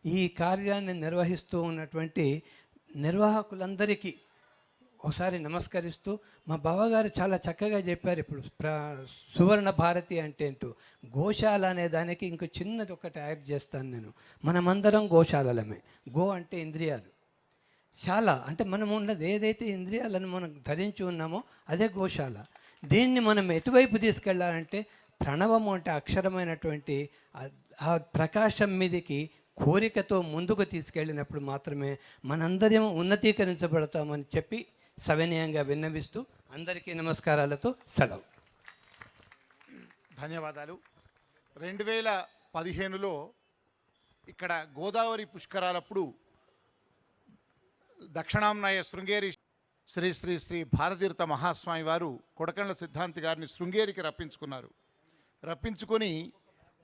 ఈ కార్యాన్ని నిర్వహిస్తూ ఉన్నటువంటి నిర్వాహకులందరికీ ఒకసారి నమస్కరిస్తూ, మా బావగారు చాలా చక్కగా చెప్పారు. ఇప్పుడు సువర్ణ భారతి అంటే ఏంటో, గోశాల అనే దానికి ఇంకో చిన్నది ఒకటి యాడ్ చేస్తాను నేను. మనమందరం గోశాలలమే. గో అంటే ఇంద్రియాలు, శాల అంటే మనం ఉన్నది ఏదైతే ఇంద్రియాలను మనం ధరించి ఉన్నామో అదే గోశాల. దీన్ని మనం ఎటువైపు తీసుకెళ్ళాలంటే, ప్రణవము అంటే అక్షరమైనటువంటి ఆ ప్రకాశం మీదకి కోరికతో ముందుకు తీసుకెళ్ళినప్పుడు మాత్రమే మనందరం ఉన్నతీకరించబడతామని చెప్పి సవినయంగా విన్నవిస్తూ అందరికీ నమస్కారాలతో సెలవు. ధన్యవాదాలు. 2015లో ఇక్కడ గోదావరి పుష్కరాలప్పుడు దక్షిణాంనాయ శృంగేరి శ్రీ శ్రీ శ్రీ భారతీర్థ మహాస్వామి వారు కొడకండ్ల సిద్ధాంతి గారిని శృంగేరికి రప్పించుకున్నారు. రప్పించుకొని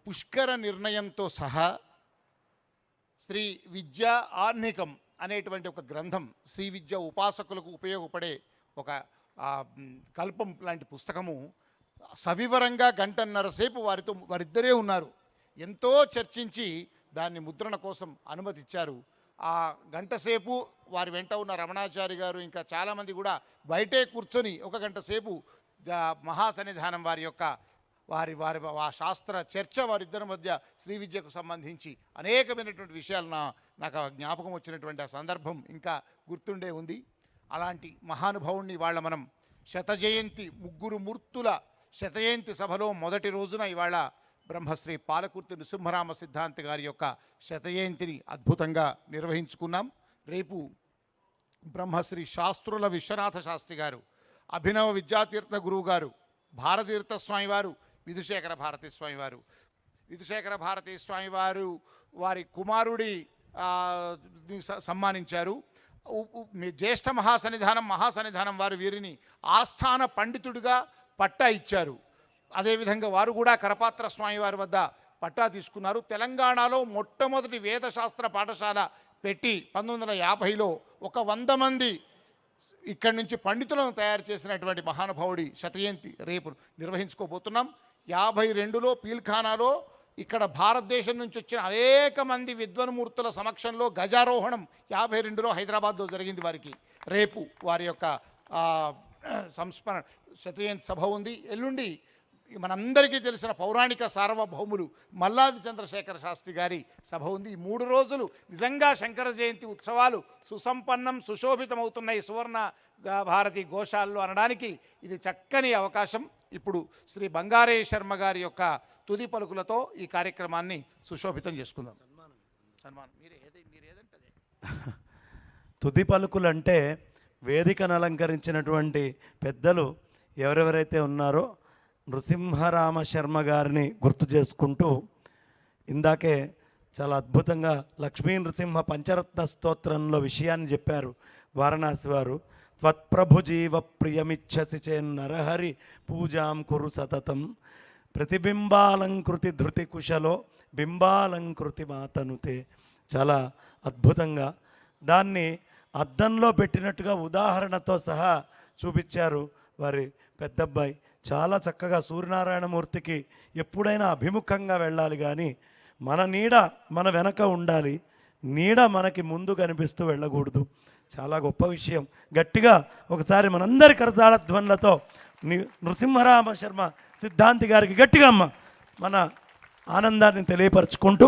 పుష్కర నిర్ణయంతో సహా శ్రీ విద్యా ఆర్నికం అనేటువంటి ఒక గ్రంథం, శ్రీ విద్య ఉపాసకులకు ఉపయోగపడే ఒక కల్పం లాంటి పుస్తకము సవివరంగా 1.5 సేపు వారిద్దరే ఉన్నారు. ఎంతో చర్చించి దాన్ని ముద్రణ కోసం అనుమతి ఇచ్చారు. ఆ 1 గంట సేపు వారి వెంట ఉన్న రమణాచారి గారు ఇంకా చాలామంది కూడా బయటే కూర్చొని 1 గంట సేపు మహాసన్నిధానం వారి యొక్క ఆ శాస్త్ర చర్చ వారిద్దరి మధ్య శ్రీ విద్యకు సంబంధించి అనేకమైనటువంటి విషయాలు నాకు జ్ఞాపకం వచ్చినటువంటి ఆ సందర్భం ఇంకా గుర్తుండే ఉంది. అలాంటి మహానుభావుణ్ణి ఇవాళ మనం శతజయంతి 3 మూర్తుల శతజయంతి సభలో మొదటి రోజున ఇవాళ బ్రహ్మశ్రీ పాలకుర్తి నృసింహరామ సిద్ధాంతి గారి యొక్క శతజయంతిని అద్భుతంగా నిర్వహించుకున్నాం. రేపు బ్రహ్మశ్రీ శాస్త్రుల విశ్వనాథ శాస్త్రి గారు, అభినవ విద్యాతీర్థ గురువు గారు, భారతీర్థ స్వామి వారు, విధుశేఖర భారతీ స్వామి వారు. విధుశేఖర భారతీ స్వామి వారు వారి కుమారుడి సన్మానించారు. జ్యేష్ఠ మహాసన్నిధానం వారు వీరిని ఆస్థాన పండితుడిగా పట్టా ఇచ్చారు. అదేవిధంగా వారు కూడా కరపాత్ర స్వామి వారి వద్ద పట్టా తీసుకున్నారు. తెలంగాణలో మొట్టమొదటి వేదశాస్త్ర పాఠశాల పెట్టి 1950లో 100 మంది ఇక్కడి నుంచి పండితులను తయారు చేసినటువంటి మహానుభావుడి శతజయంతి రేపు నిర్వహించుకోబోతున్నాం. 52లో పీల్ఖానాలో ఇక్కడ భారతదేశం నుంచి వచ్చిన అనేక మంది విద్వన్మూర్తుల సమక్షంలో గజారోహణం 52లో హైదరాబాద్లో జరిగింది. వారికి రేపు వారి యొక్క సంస్మరణ శతజయంతి సభ ఉంది. ఎల్లుండి మనందరికీ తెలిసిన పౌరాణిక సార్వభౌములు మల్లాది చంద్రశేఖర శాస్త్రి గారి సభ ఉంది. ఈ 3 రోజులు నిజంగా శంకర జయంతి ఉత్సవాలు సుసంపన్నం సుశోభితమవుతున్నాయి సువర్ణ భారతి గోశాలలో అనడానికి ఇది చక్కని అవకాశం. ఇప్పుడు శ్రీ బంగారే శర్మ గారి యొక్క తుది పలుకులతో ఈ కార్యక్రమాన్ని సుశోభితం చేసుకుందాం. సన్మానం మీరేదంటే తుది పలుకులు అంటే వేదికను అలంకరించినటువంటి పెద్దలు ఎవరెవరైతే ఉన్నారో నృసింహరామ శర్మ గారిని గుర్తు చేసుకుంటూ, ఇందాకే చాలా అద్భుతంగా లక్ష్మీ నృసింహ పంచరత్న స్తోత్రంలో విషయాన్ని చెప్పారు వారణాసి వారు. త్వత్ప్రభు జీవ ప్రియమిచ్చసి చేన్నరహరి పూజాం కురు సతతం ప్రతిబింబాలంకృతి ధృతి కుశలో బింబాలంకృతి మాతనుతే. చాలా అద్భుతంగా దాన్ని అద్దంలో పెట్టినట్టుగా ఉదాహరణతో సహా చూపించారు వారి పెద్దబ్బాయి. చాలా చక్కగా సూర్యనారాయణమూర్తికి ఎప్పుడైనా అభిముఖంగా వెళ్ళాలి, కానీ మన నీడ మన వెనక ఉండాలి, నీడ మనకి ముందు కనిపిస్తూ వెళ్ళకూడదు. చాలా గొప్ప విషయం. గట్టిగా ఒకసారి మనందరి కరతాళధ్వనులతో నృసింహరామ శర్మ సిద్ధాంతి గారికి గట్టిగా మన ఆనందాన్ని తెలియపరచుకుంటూ